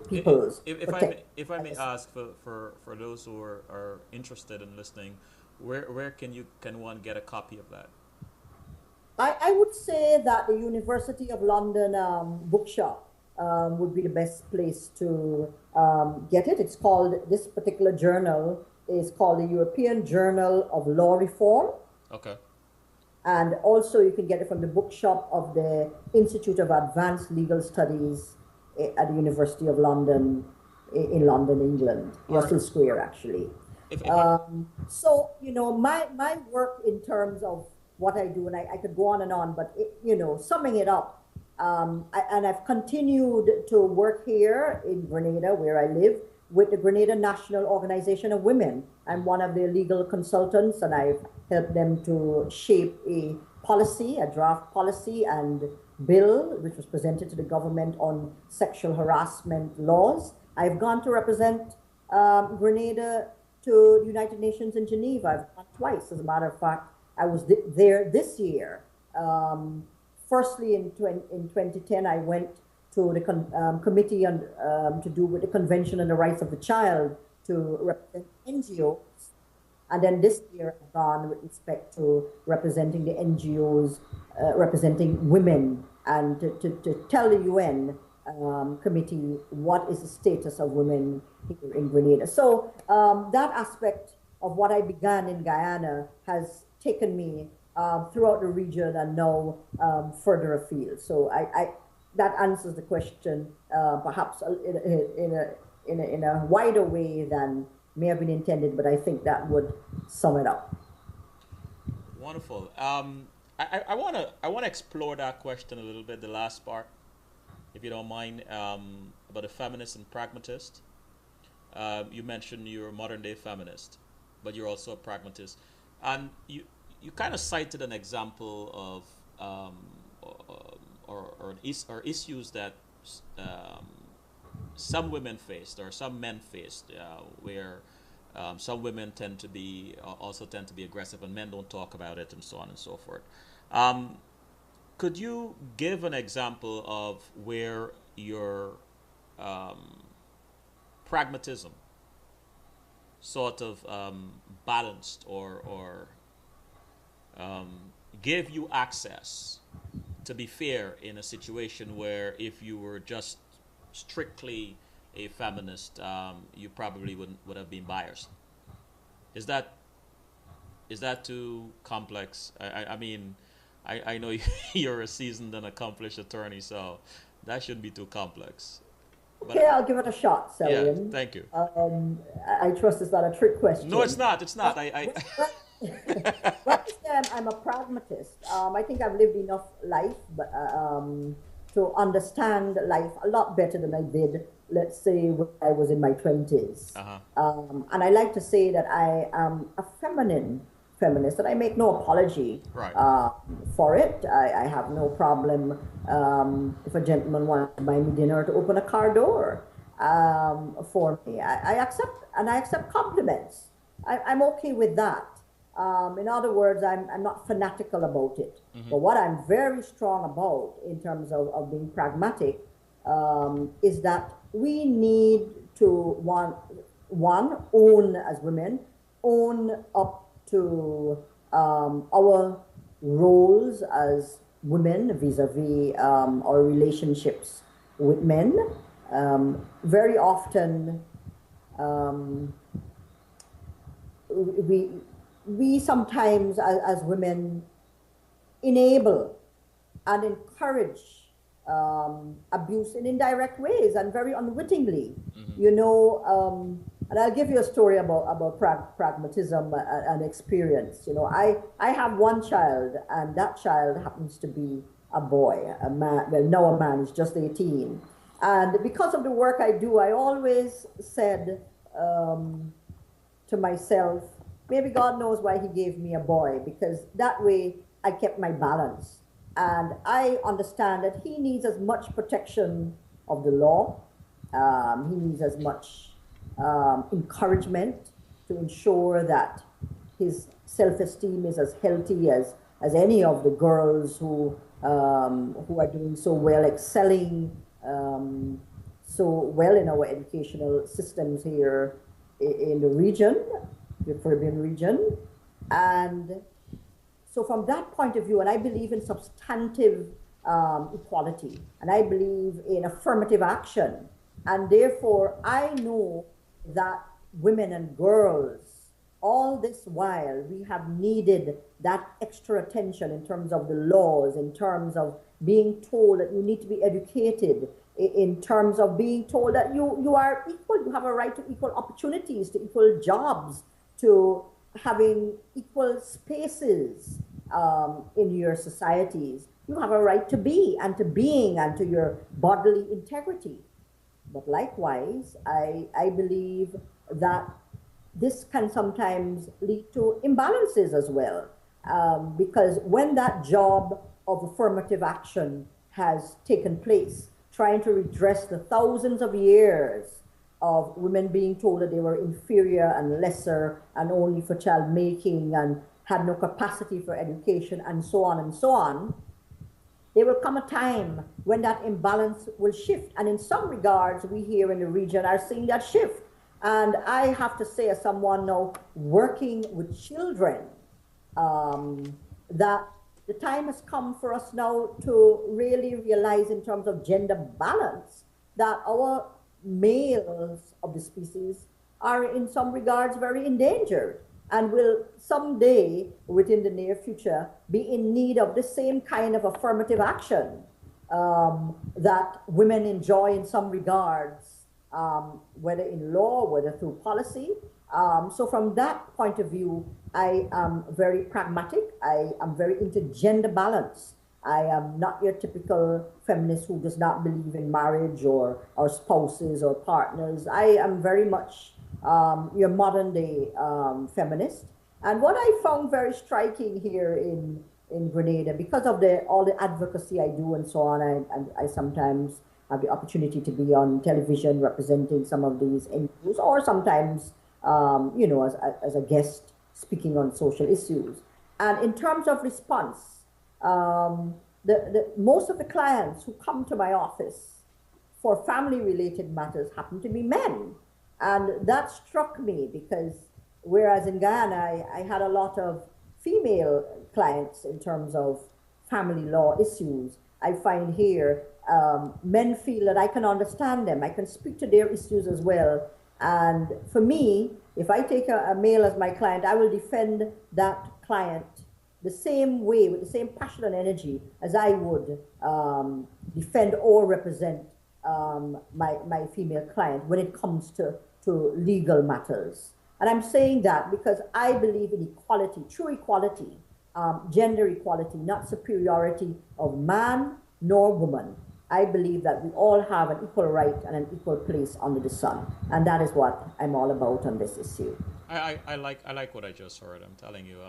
peoples. If I may ask for those who are interested in listening, where can one get a copy of that? I would say that the University of London bookshop would be the best place to get it. It's called, this particular journal is called the European Journal of Law Reform. Okay. And also you can get it from the bookshop of the Institute of Advanced Legal Studies at the University of London, in London, England, Russell Square, actually. So, you know, my work in terms of what I do, and I could go on and on, but, you know, summing it up, and I've continued to work here in Grenada, where I live, with the Grenada National Organization of Women. I'm one of their legal consultants, and I've helped them to shape a policy, a draft policy and bill, which was presented to the government on sexual harassment laws. I've gone to represent Grenada to the United Nations in Geneva. I've gone twice, as a matter of fact. I was there this year. Firstly, in 2010, I went to the committee on, to do with the Convention on the Rights of the Child to represent NGOs. And then this year I've gone with respect to representing the NGOs, representing women, and to tell the UN committee what is the status of women here in Grenada. So that aspect of what I began in Guyana has taken me throughout the region and now further afield. So that answers the question perhaps in a wider way than may have been intended, but I think that would sum it up. Wonderful. I wanna explore that question a little bit, the last part, if you don't mind, about a feminist and pragmatist. You mentioned you're a modern day feminist, but you're also a pragmatist, and you kind of cited an example of or issues that some women faced or some men faced, where some women tend to be aggressive and men don't talk about it, and so on and so forth. Could you give an example of where your pragmatism sort of balanced or gave you access to be fair in a situation where if you were just strictly a feminist, you probably would have been biased? Is that too complex? I mean, I know you're a seasoned and accomplished attorney, so that shouldn't be too complex. Okay, I'll give it a shot, Selwyn. Yeah, thank you. I trust it's not a trick question. No, it's not. It's not. Well, I'm a pragmatist. I think I've lived enough life, but to understand life a lot better than I did, let's say, when I was in my 20s. And I like to say that I am a feminine feminist, and I make no apology for it. I have no problem if a gentleman wants to buy me dinner to open a car door for me. I accept compliments. I'm okay with that. In other words, I'm not fanatical about it. Mm-hmm. But what I'm very strong about in terms of being pragmatic is that we need to, own as women, own up to our roles as women vis-a-vis our relationships with men. Very often, we sometimes as women enable and encourage abuse in indirect ways and very unwittingly. Mm-hmm. You know, And I'll give you a story about pragmatism and experience. You know, I have one child, and that child happens to be a boy, a man. Well, now a man, he's just 18. And because of the work I do, I always said to myself, maybe God knows why he gave me a boy, because that way I kept my balance. And I understand that he needs as much protection of the law. He needs as much encouragement to ensure that his self-esteem is as healthy as any of the girls who are doing so well, excelling so well in our educational systems here in the region, the Caribbean region. And so from that point of view, and I believe in substantive equality, and I believe in affirmative action, and therefore I know that women and girls, all this while, we have needed that extra attention in terms of the laws, in terms of being told that you need to be educated, in terms of being told that you are equal, you have a right to equal opportunities, to equal jobs, to having equal spaces in your societies. You have a right to be and to being and to your bodily integrity. But likewise, I believe that this can sometimes lead to imbalances as well. Because when that job of affirmative action has taken place, trying to redress the thousands of years of women being told that they were inferior and lesser and only for child making and had no capacity for education and so on, there will come a time when that imbalance will shift. And in some regards, we here in the region are seeing that shift. And I have to say, as someone now working with children, that the time has come for us now to really realize in terms of gender balance that our males of the species are in some regards very endangered and will someday, within the near future, be in need of the same kind of affirmative action that women enjoy in some regards, whether in law, whether through policy. So from that point of view, I am very pragmatic. I am very into gender balance. I am not your typical feminist who does not believe in marriage or spouses or partners. I am very much your modern day feminist. And what I found very striking here in Grenada, because of all the advocacy I do and so on, I sometimes have the opportunity to be on television representing some of these NGOs, or sometimes, you know, as a guest speaking on social issues. And in terms of response, most of the clients who come to my office for family-related matters happen to be men. And that struck me because whereas in Guyana, I had a lot of female clients in terms of family law issues, I find here men feel that I can understand them. I can speak to their issues as well. And for me, if I take a male as my client, I will defend that client the same way, with the same passion and energy as I would defend or represent my female client when it comes to legal matters. And I'm saying that because I believe in equality, true equality, gender equality, not superiority of man nor woman. I believe that we all have an equal right and an equal place under the sun. And that is what I'm all about on this issue. I like what I just heard. I'm telling you,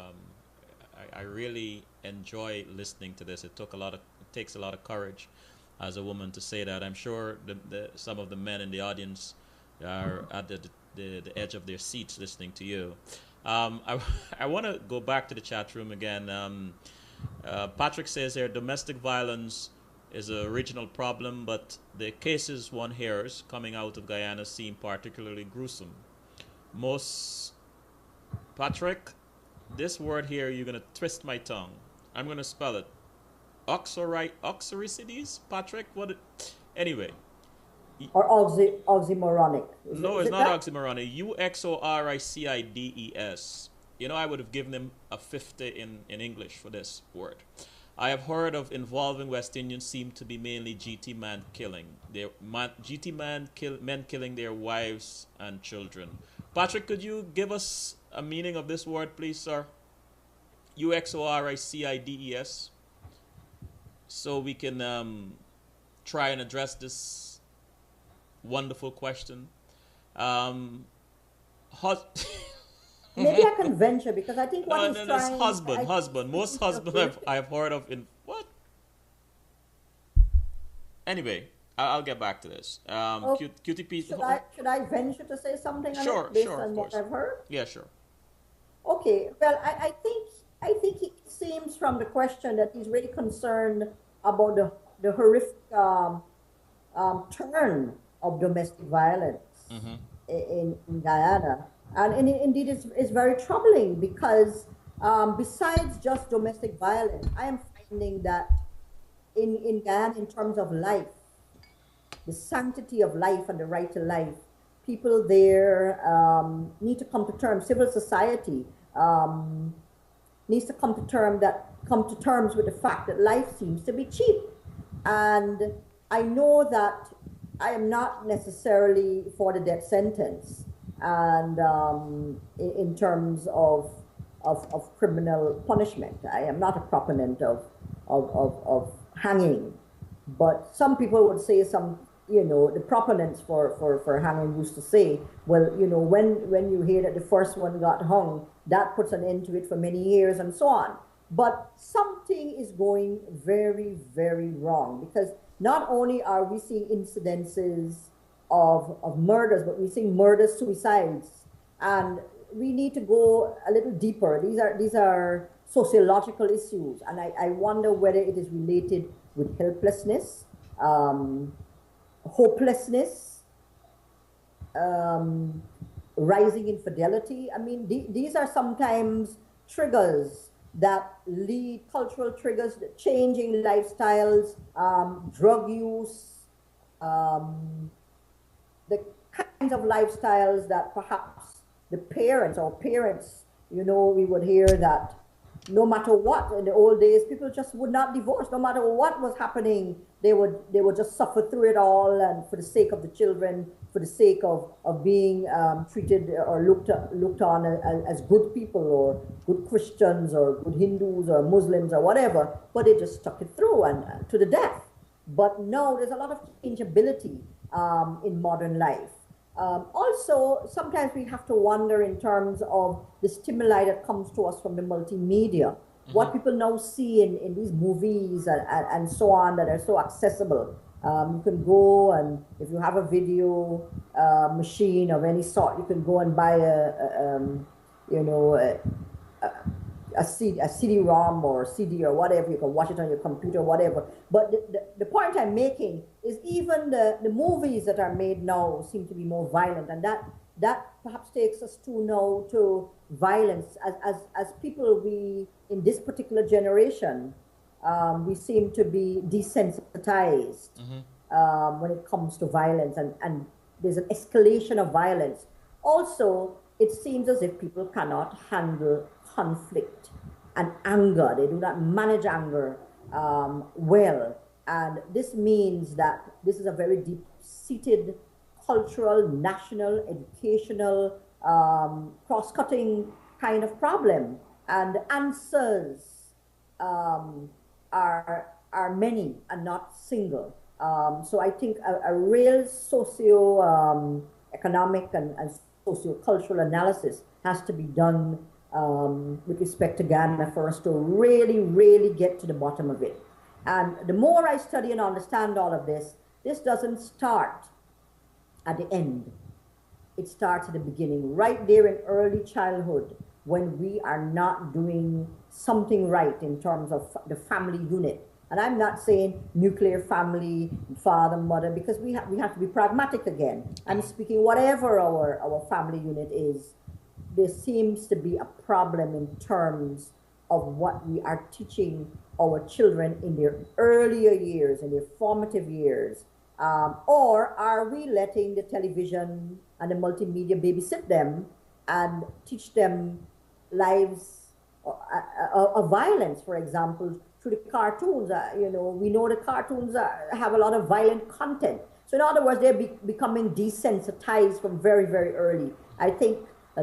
I really enjoy listening to this. It takes a lot of courage as a woman to say that. I'm sure some of the men in the audience are at the edge of their seats listening to you. I want to go back to the chat room again. Patrick says here, domestic violence is a regional problem, but the cases one hears coming out of Guyana seem particularly gruesome. Patrick, this word here, you're going to twist my tongue. I'm going to spell it. Oxyricides? Patrick? Anyway. Or oxymoronic. No, it's not oxymoronic. UXORICIDES. You know, I would have given him a 50 in English for this word. I have heard of involving West Indians seem to be mainly GT man killing. GT men killing their wives and children. Patrick, could you give us a meaning of this word, please, sir? UXORICIDES, so we can try and address this wonderful question. Hus- Maybe I can venture because I think what no, he's no, it's trying. husband. Most husband I've heard of in what? Anyway, I'll get back to this. Oh, QTP. should I venture to say something on Sure, it based sure, of on what course. I've heard? Yeah, sure. Okay. Well, I think it seems from the question that he's really concerned about the horrific turn of domestic violence in Guyana. And indeed, it's very troubling because besides just domestic violence, I am finding that in Guyana, in terms of life, the sanctity of life and the right to life, people there need to come to terms, civil society needs to come to terms with the fact that life seems to be cheap. And I know that I am not necessarily for the death sentence, and in terms of criminal punishment, I am not a proponent of hanging. But some people would say the proponents for hanging used to say, well, when you hear that the first one got hung, that puts an end to it for many years and so on. But something is going very, very wrong because not only are we seeing incidences of murders, but we're seeing murders, suicides, and we need to go a little deeper. These are sociological issues, and I wonder whether it is related with helplessness, hopelessness, rising infidelity. I mean, these are sometimes triggers that lead, cultural triggers, changing lifestyles, drug use, the kinds of lifestyles that perhaps the parents, we would hear that no matter what, in the old days, people just would not divorce. No matter what was happening, they would just suffer through it all, and for the sake of the children, for the sake of being treated or looked on as good people or good Christians or good Hindus or Muslims or whatever, but they just stuck it through and to the death. But no, there's a lot of changeability in modern life. Also, sometimes we have to wonder in terms of the stimuli that comes to us from the multimedia. What people now see in these movies and so on that are so accessible. You can go, and if you have a video machine of any sort, you can go and buy a CD-ROM or CD or whatever. You can watch it on your computer, whatever. But the point I'm making is even the movies that are made now seem to be more violent, and that perhaps takes us to violence as people. We, in this particular generation, we seem to be desensitized when it comes to violence, and there's an escalation of violence. Also, it seems as if people cannot handle conflict and anger. They do not manage anger well. And this means that this is a very deep-seated cultural, national, educational, cross-cutting kind of problem. And the answers are many and not single. So I think a real socio-economic and socio-cultural analysis has to be done with respect to Ghana for us to really, really get to the bottom of it. And the more I study and understand all of this doesn't start at the end. It starts at the beginning, right there in early childhood, when we are not doing something right in terms of the family unit. And I'm not saying nuclear family, father, mother, because we have to be pragmatic again. I'm speaking whatever our family unit is. There seems to be a problem in terms of what we are teaching our children in their earlier years, in their formative years. Or are we letting the television and the multimedia babysit them and teach them lives of violence, for example, through the cartoons. We know the cartoons have a lot of violent content. So in other words, they're becoming desensitized from very, very early. I think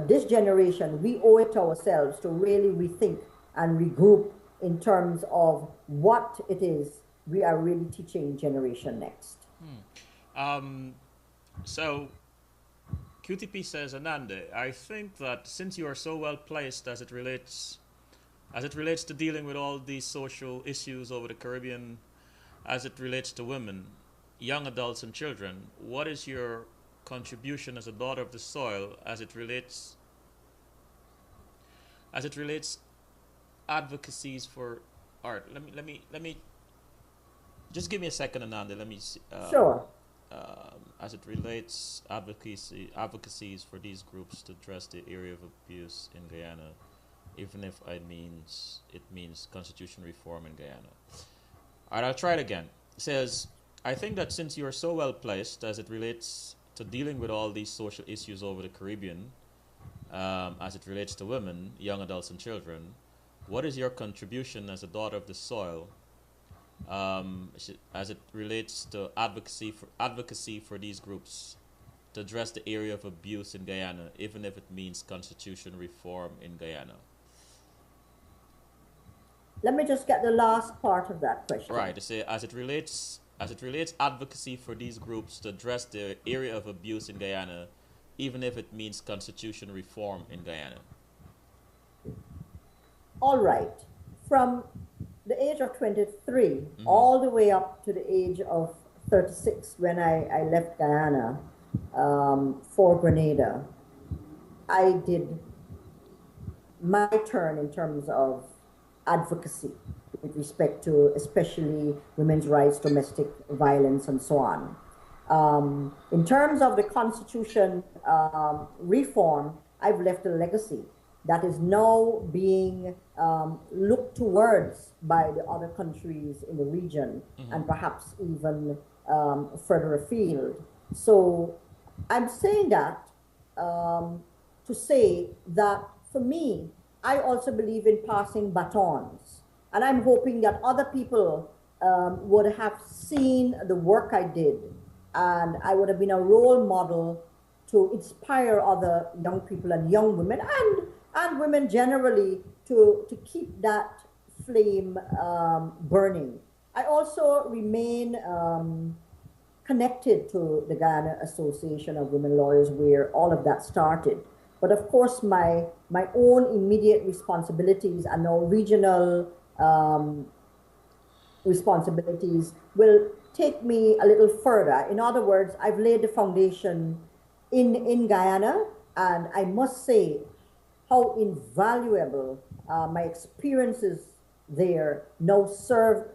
this generation, we owe it to ourselves to really rethink and regroup in terms of what it is we are really teaching Generation Next. So QTP says, Anande, I think that since you are so well placed as it relates to dealing with all these social issues over the Caribbean, as it relates to women, young adults and children, what is your contribution as a daughter of the soil as it relates advocacies for art? Let me just give me a second, Ananda. Let me see, Sure. as it relates advocacies for these groups to address the area of abuse in Guyana, even if it means constitution reform in Guyana. All right, I'll try it again. It says, I think that since you are so well placed as it relates to dealing with all these social issues over the Caribbean, as it relates to women, young adults, and children, what is your contribution as a daughter of the soil, as it relates to advocacy for these groups to address the area of abuse in Guyana, even if it means constitution reform in Guyana? Let me just get the last part of that question. Right. To say as it relates advocacy for these groups to address the area of abuse in Guyana, even if it means constitution reform in Guyana. All right. From the age of 23 all the way up to the age of 36 when I left Guyana for Grenada, I did my turn in terms of advocacy with respect to especially women's rights, domestic violence, and so on. In terms of the constitution reform, I've left a legacy that is now being looked towards by the other countries in the region and perhaps even further afield. So I'm saying that to say that for me, I also believe in passing batons. And I'm hoping that other people would have seen the work I did, and I would have been a role model to inspire other young people and young women and women generally to keep that flame burning. I also remain connected to the Guyana Association of Women Lawyers, where all of that started. But of course, my own immediate responsibilities and now regional responsibilities will take me a little further. In other words, I've laid the foundation in Guyana, and I must say how invaluable my experiences there now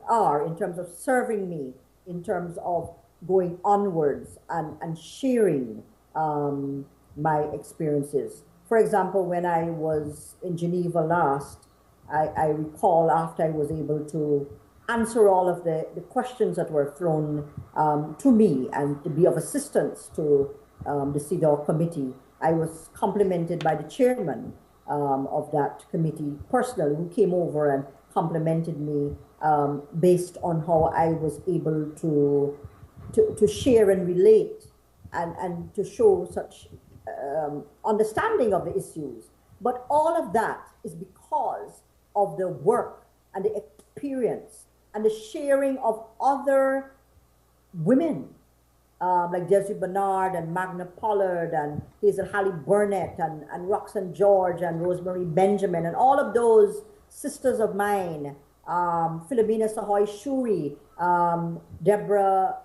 are in terms of serving me, in terms of going onwards and sharing my experiences. For example, when I was in Geneva last, I recall after I was able to answer all of the questions that were thrown to me and to be of assistance to the CEDAW committee, I was complimented by the chairman of that committee personally, who came over and complimented me based on how I was able to share and relate and to show such understanding of the issues. But all of that is because of the work and the experience and the sharing of other women, like Jessie Bernard and Magna Pollard and Hazel Halley Burnett and Roxanne George and Rosemary Benjamin and all of those sisters of mine, Philomena Sahoy Shuri, Deborah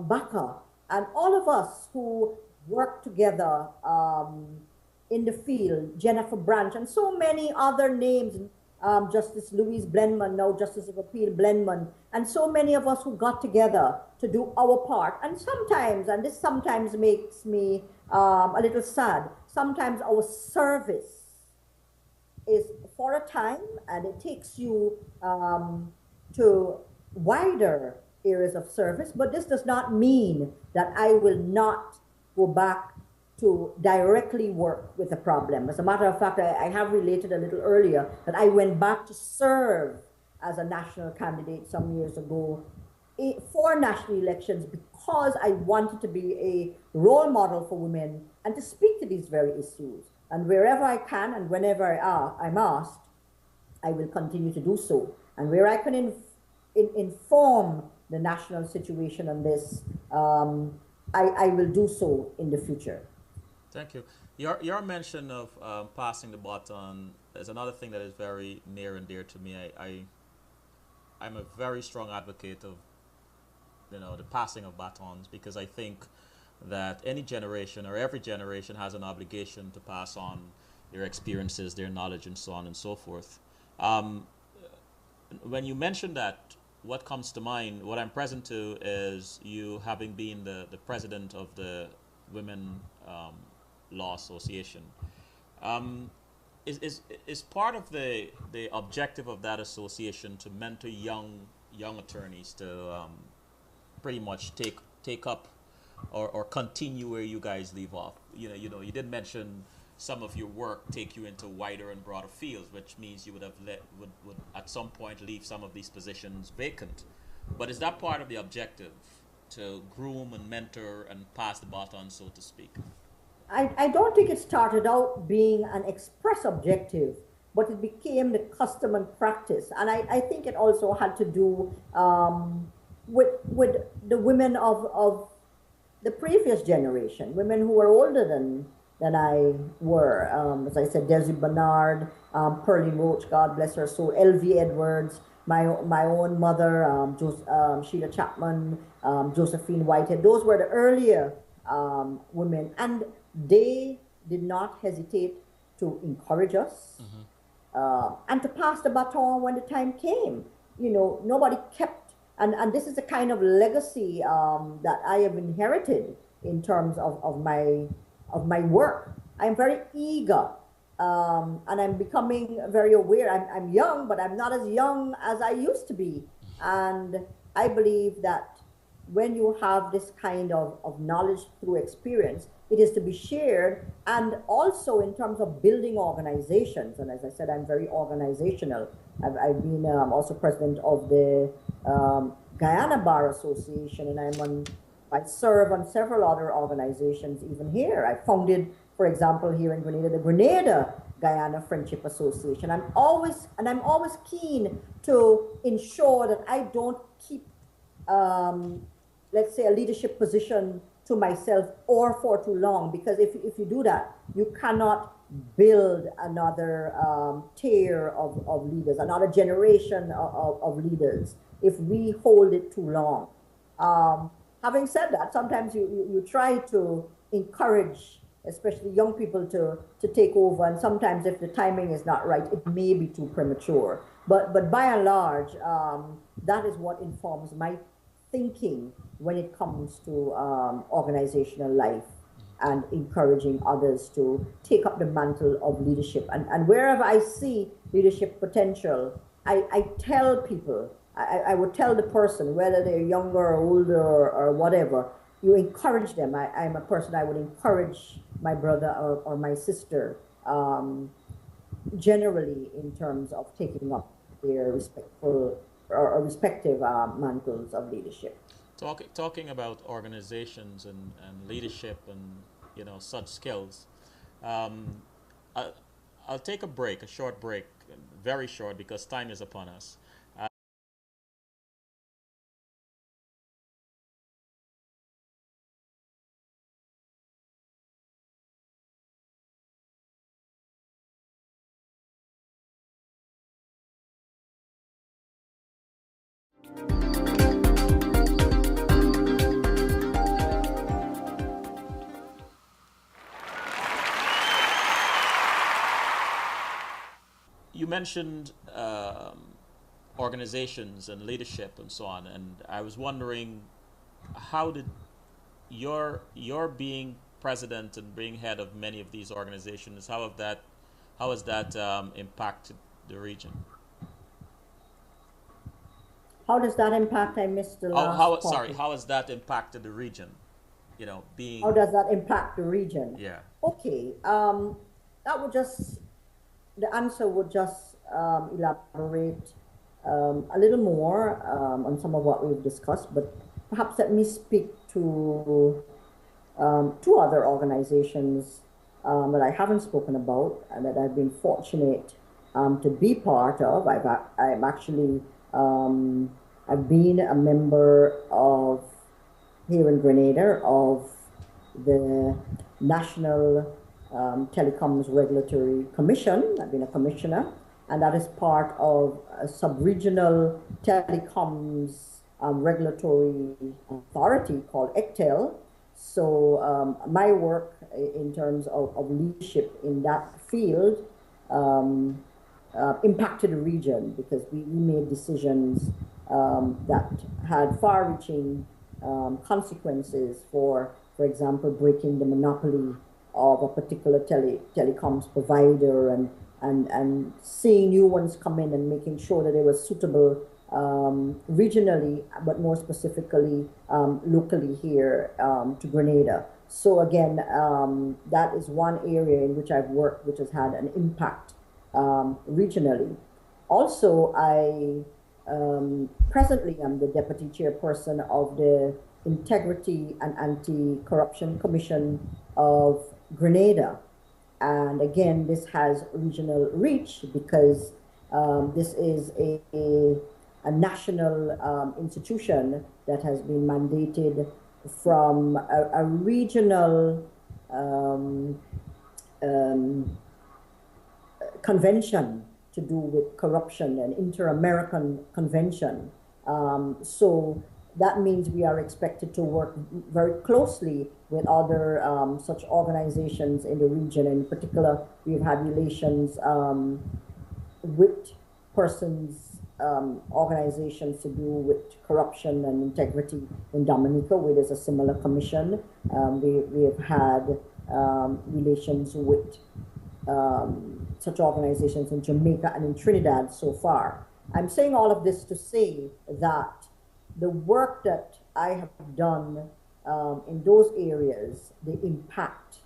Baca, and all of us who work together in the field, Jennifer Branch, and so many other names, Justice Louise Blenman, now Justice of Appeal Blenman, and so many of us who got together to do our part. And sometimes, and this sometimes makes me a little sad, sometimes our service is for a time and it takes you to wider areas of service, but this does not mean that I will not go back to directly work with the problem. As a matter of fact, I have related a little earlier that I went back to serve as a national candidate some years ago for national elections because I wanted to be a role model for women and to speak to these very issues. And wherever I can and whenever I'm asked, I will continue to do so. And where I can inform the national situation on this, I will do so in the future. Thank you. Your mention of passing the baton is another thing that is very near and dear to me. I'm a very strong advocate of the passing of batons because I think that any generation or every generation has an obligation to pass on their experiences, their knowledge, and so on and so forth. Um, when you mention that, what comes to mind, what I'm present to is you having been the president of the Women Law Association. Um, is part of the objective of that association to mentor young attorneys to pretty much take up or continue where you guys leave off. You did mention some of your work take you into wider and broader fields, which means you would have would at some point leave some of these positions vacant. But is that part of the objective to groom and mentor and pass the baton, so to speak? I don't think it started out being an express objective, but it became the custom and practice. And I think it also had to do with the women of the previous generation, women who were older than I were. As I said, Desi Bernard, Pearlie Roach, God bless her soul, L.V. Edwards, my own mother, Sheila Chapman, Josephine Whitehead. Those were the earlier women, and they did not hesitate to encourage us and to pass the baton when the time came. Nobody kept, and this is the kind of legacy that I have inherited in terms of my work. I'm very eager, and I'm becoming very aware. I'm young, but I'm not as young as I used to be. And I believe that when you have this kind of knowledge through experience, it is to be shared. And also in terms of building organizations, and as I said, I'm very organizational. I've been also president of the Guyana Bar Association, and I serve on several other organizations even here. I founded, for example, here in Grenada, the Grenada Guyana Friendship Association. I'm always keen to ensure that I don't keep let's say, a leadership position to myself or for too long, because if you do that, you cannot build another tier of leaders, another generation of leaders, if we hold it too long. Having said that, sometimes you try to encourage, especially young people, to take over, and sometimes if the timing is not right, it may be too premature. But by and large, that is what informs my thinking when it comes to organizational life and encouraging others to take up the mantle of leadership. And wherever I see leadership potential, I tell people, I would tell the person, whether they're younger or older or whatever, you encourage them. I'm a person, I would encourage my brother or my sister generally in terms of taking up their respectful or respective mantles of leadership. Talking about organizations and leadership and such skills, um, I, I'll take a short break, very short because time is upon us. You mentioned organizations and leadership and so on, and I was wondering how did your being president and being head of many of these organizations, how has that impacted the region? How does that impact? I missed the How last part. sorry, how has that impacted the region? How Being does that impact the region? yeah. Okay, that would just, the answer would just elaborate. a little more on some of what we've discussed, but perhaps let me speak to two other organizations that I haven't spoken about and that I've been fortunate to be part of. I'm actually I've been a member of here in Grenada of the National Telecoms Regulatory Commission. I've been a commissioner, and that is part of a sub-regional telecoms regulatory authority called ECTEL. So my work in terms of leadership in that field impacted the region because we made decisions that had far-reaching consequences for example, breaking the monopoly of a particular telecoms provider and seeing new ones come in and making sure that they were suitable regionally, but more specifically locally here to Grenada. So again, that is one area in which I've worked, which has had an impact regionally. Also, I presently am the deputy chairperson of the Integrity and Anti-Corruption Commission of Grenada. And again, this has regional reach because this is a national institution that has been mandated from a regional convention to do with corruption, an inter-American convention. So that means we are expected to work very closely with other such organizations in the region. In particular, we've had relations with persons, organizations to do with corruption and integrity in Dominica, where there's a similar commission. We have had relations with such organizations in Jamaica and in Trinidad so far. I'm saying all of this to say that the work that I have done in those areas, the impact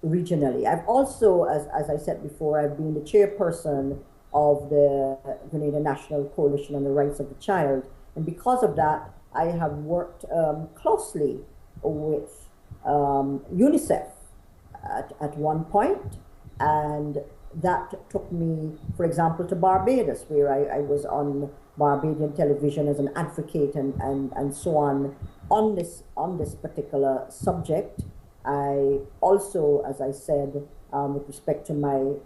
regionally. I've also, as I said before, I've been the chairperson of the Grenada National Coalition on the Rights of the Child. And because of that, I have worked closely with UNICEF at one point, and that took me, for example, to Barbados, where I was on Barbadian television as an advocate and so on this particular subject. I also, as I said, with respect to my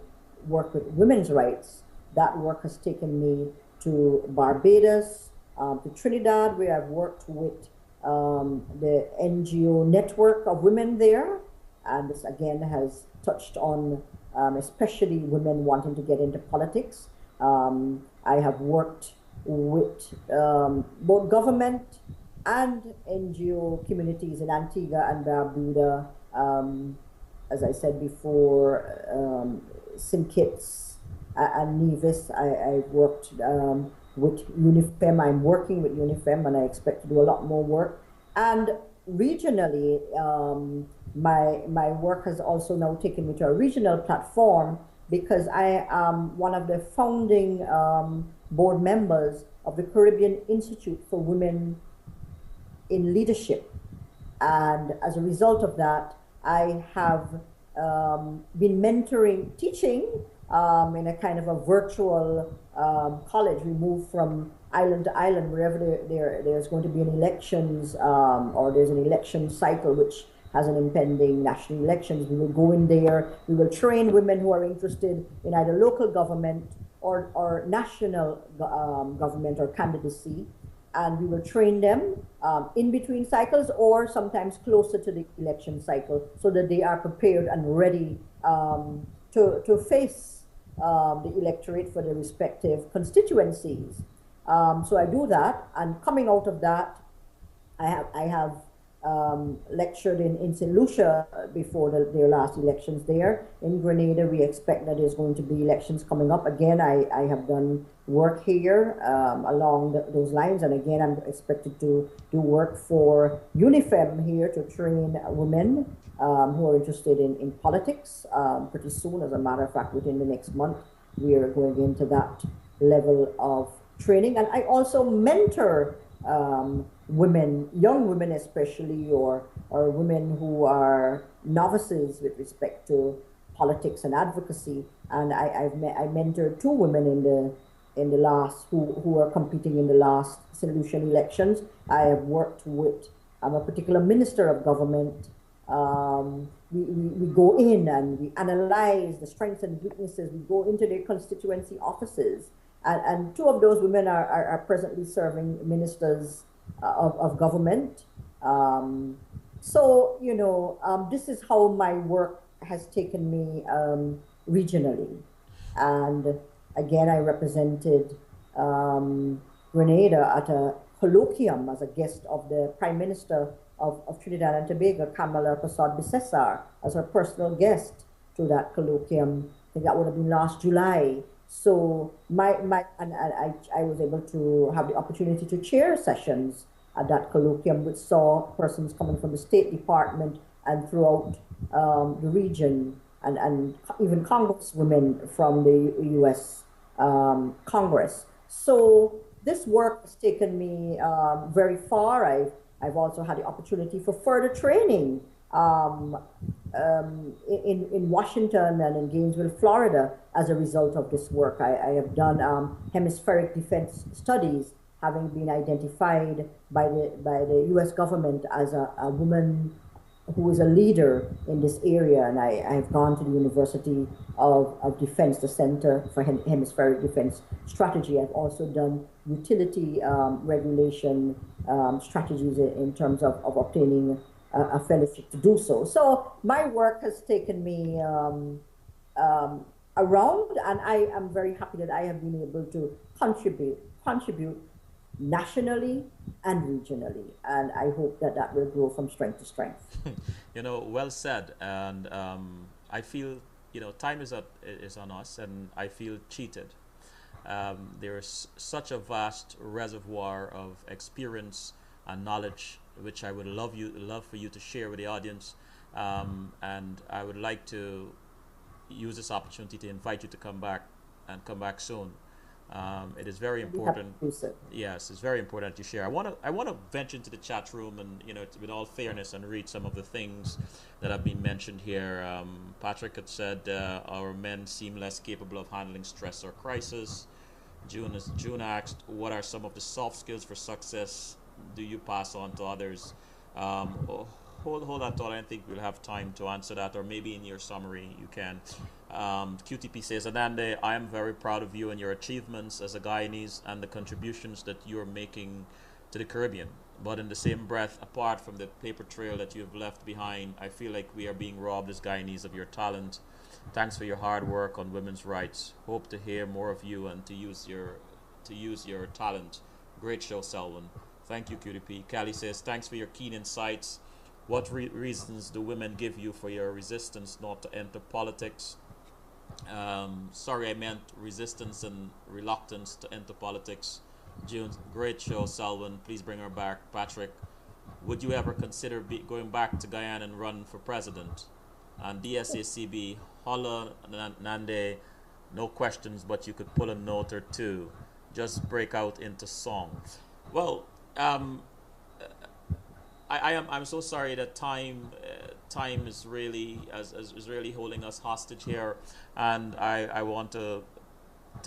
work with women's rights, that work has taken me to Barbados, to Trinidad, where I've worked with the NGO network of women there. And this again has touched on especially women wanting to get into politics. I have worked with both government and NGO communities in Antigua and Barbuda. As I said before, St. Kitts and Nevis. I've worked with UNIFEM. I'm working with UNIFEM, and I expect to do a lot more work. And regionally, my work has also now taken me to a regional platform because I am one of the founding board members of the Caribbean Institute for Women in Leadership. And as a result of that, I have been mentoring, teaching in a kind of a virtual college. We move from island to island wherever there's going to be an elections or there's an election cycle which has an impending national elections. We will go in there, we will train women who are interested in either local government or national government or candidacy, and we will train them in between cycles or sometimes closer to the election cycle so that they are prepared and ready to face the electorate for their respective constituencies. So I do that, and coming out of that, I have lectured in St. Lucia before their last elections there. In Grenada, we expect that there's going to be elections coming up. Again, I have done work here along those lines, and again, I'm expected to do work for UNIFEM here to train women who are interested in politics pretty soon. As a matter of fact, within the next month, we are going into that level of training. And I also mentor women, young women especially, or women who are novices with respect to politics and advocacy. And I mentored two women in the last who are competing in the last St. Lucian elections. I have worked with a particular minister of government. We go in and we analyze the strengths and weaknesses. We go into their constituency offices. And two of those women are presently serving ministers of government. So, this is how my work has taken me regionally. And again, I represented Grenada at a colloquium as a guest of the Prime Minister of Trinidad and Tobago, Kamala Persad-Bissessar, as her personal guest to that colloquium. I think that would have been last July. So I was able to have the opportunity to chair sessions at that colloquium, which saw persons coming from the State Department and throughout the region, and even congresswomen from the U.S. Congress. So this work has taken me very far. I've also had the opportunity for further training in Washington and in Gainesville, Florida, as a result of this work. I have done hemispheric defense studies, having been identified by the U.S. government as a woman who is a leader in this area. And I've gone to the University of Defense, the Center for Hemispheric Defense Strategy. I've also done utility regulation strategies in terms of obtaining a fellowship to do so. So my work has taken me around, and I am very happy that I have been able to contribute nationally and regionally, and I hope that that will grow from strength to strength. Well said. And I feel, time is on us, and I feel cheated. There is such a vast reservoir of experience and knowledge, which I would love for you to share with the audience. And I would like to use this opportunity to invite you to come back soon. It is very important. Yes, it's very important to share. I want to venture into the chat room and, with all fairness, and read some of the things that have been mentioned here. Patrick had said our men seem less capable of handling stress or crisis. June asked, what are some of the soft skills for success do you pass on to others? Hold that thought. I don't think we'll have time to answer that, or maybe in your summary you can. QTP says, Anande, I am very proud of you and your achievements as a Guyanese and the contributions that you are making to the Caribbean. But in the same breath, apart from the paper trail that you have left behind, I feel like we are being robbed as Guyanese of your talent. Thanks for your hard work on women's rights. Hope to hear more of you and to use your talent. Great show, Selwyn. Thank you, QTP. Callie says, thanks for your keen insights. What reasons do women give you for your resistance not to enter politics? Sorry, I meant resistance and reluctance to enter politics. June, great show, Selwyn. Please bring her back. Patrick, would you ever consider going back to Guyana and run for president? And DSACB, holla, Nande, no questions, but you could pull a note or two. Just break out into song. Well, I'm so sorry that time is really is really holding us hostage here, and I want to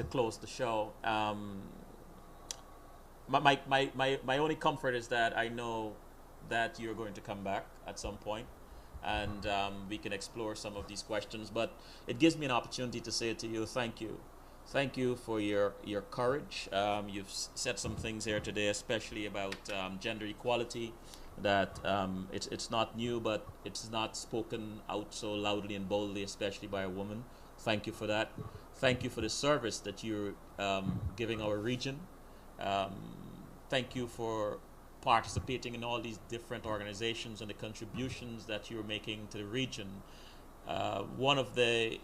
close the show. My only comfort is that I know that you're going to come back at some point, and we can explore some of these questions. But it gives me an opportunity to say to you, thank you for your courage. You've said some things here today, especially about gender equality, that it's not new, but it's not spoken out so loudly and boldly, especially by a woman. Thank you for that. Thank you for the service that you're giving our region. Thank you for participating in all these different organizations and the contributions that you're making to the region. One of the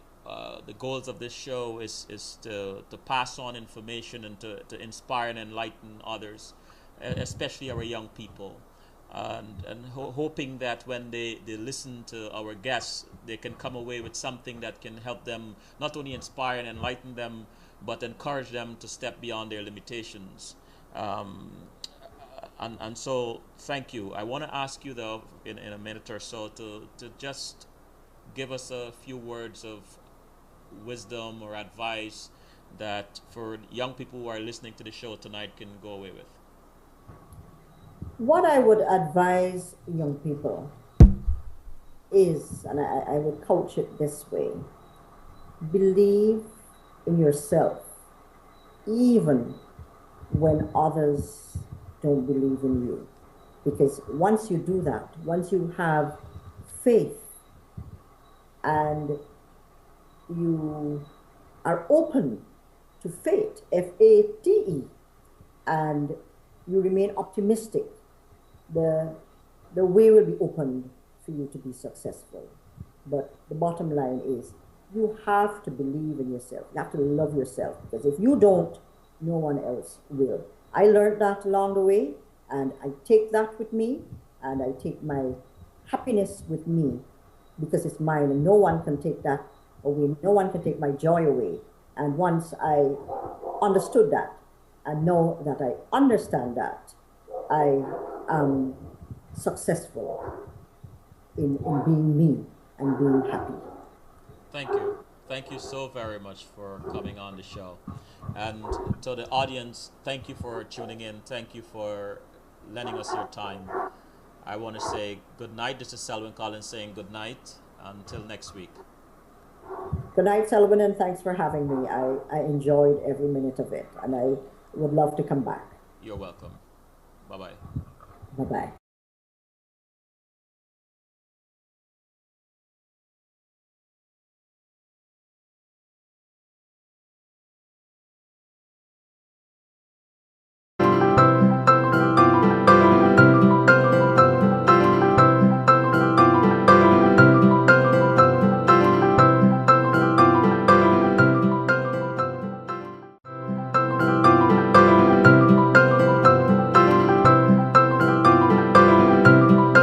goals of this show is to pass on information and to inspire and enlighten others, especially our young people. And hoping that when they listen to our guests, they can come away with something that can help them not only inspire and enlighten them, but encourage them to step beyond their limitations. And so, thank you. I want to ask you, though, in a minute or so, to just give us a few words of wisdom or advice that for young people who are listening to the show tonight can go away with. What I would advise young people is, and I would couch it this way: believe in yourself, even when others don't believe in you. Because once you do that, once you have faith and you are open to fate, FATE, and you remain optimistic, the way will be opened for you to be successful. But the bottom line is you have to believe in yourself. You have to love yourself, because if you don't, no one else will. I learned that along the way, and I take that with me, and I take my happiness with me, because it's mine, and no one can take that away. No one can take my joy away. And once I understood that, and know that I understand that, I am successful in being me and being happy. Thank you. Thank you so very much for coming on the show. And to the audience, thank you for tuning in. Thank you for lending us your time. I want to say good night. This is Selwyn Collins saying good night. Until next week. Good night, Selwyn, and thanks for having me. I enjoyed every minute of it, and I would love to come back. You're welcome. Bye bye. Bye bye.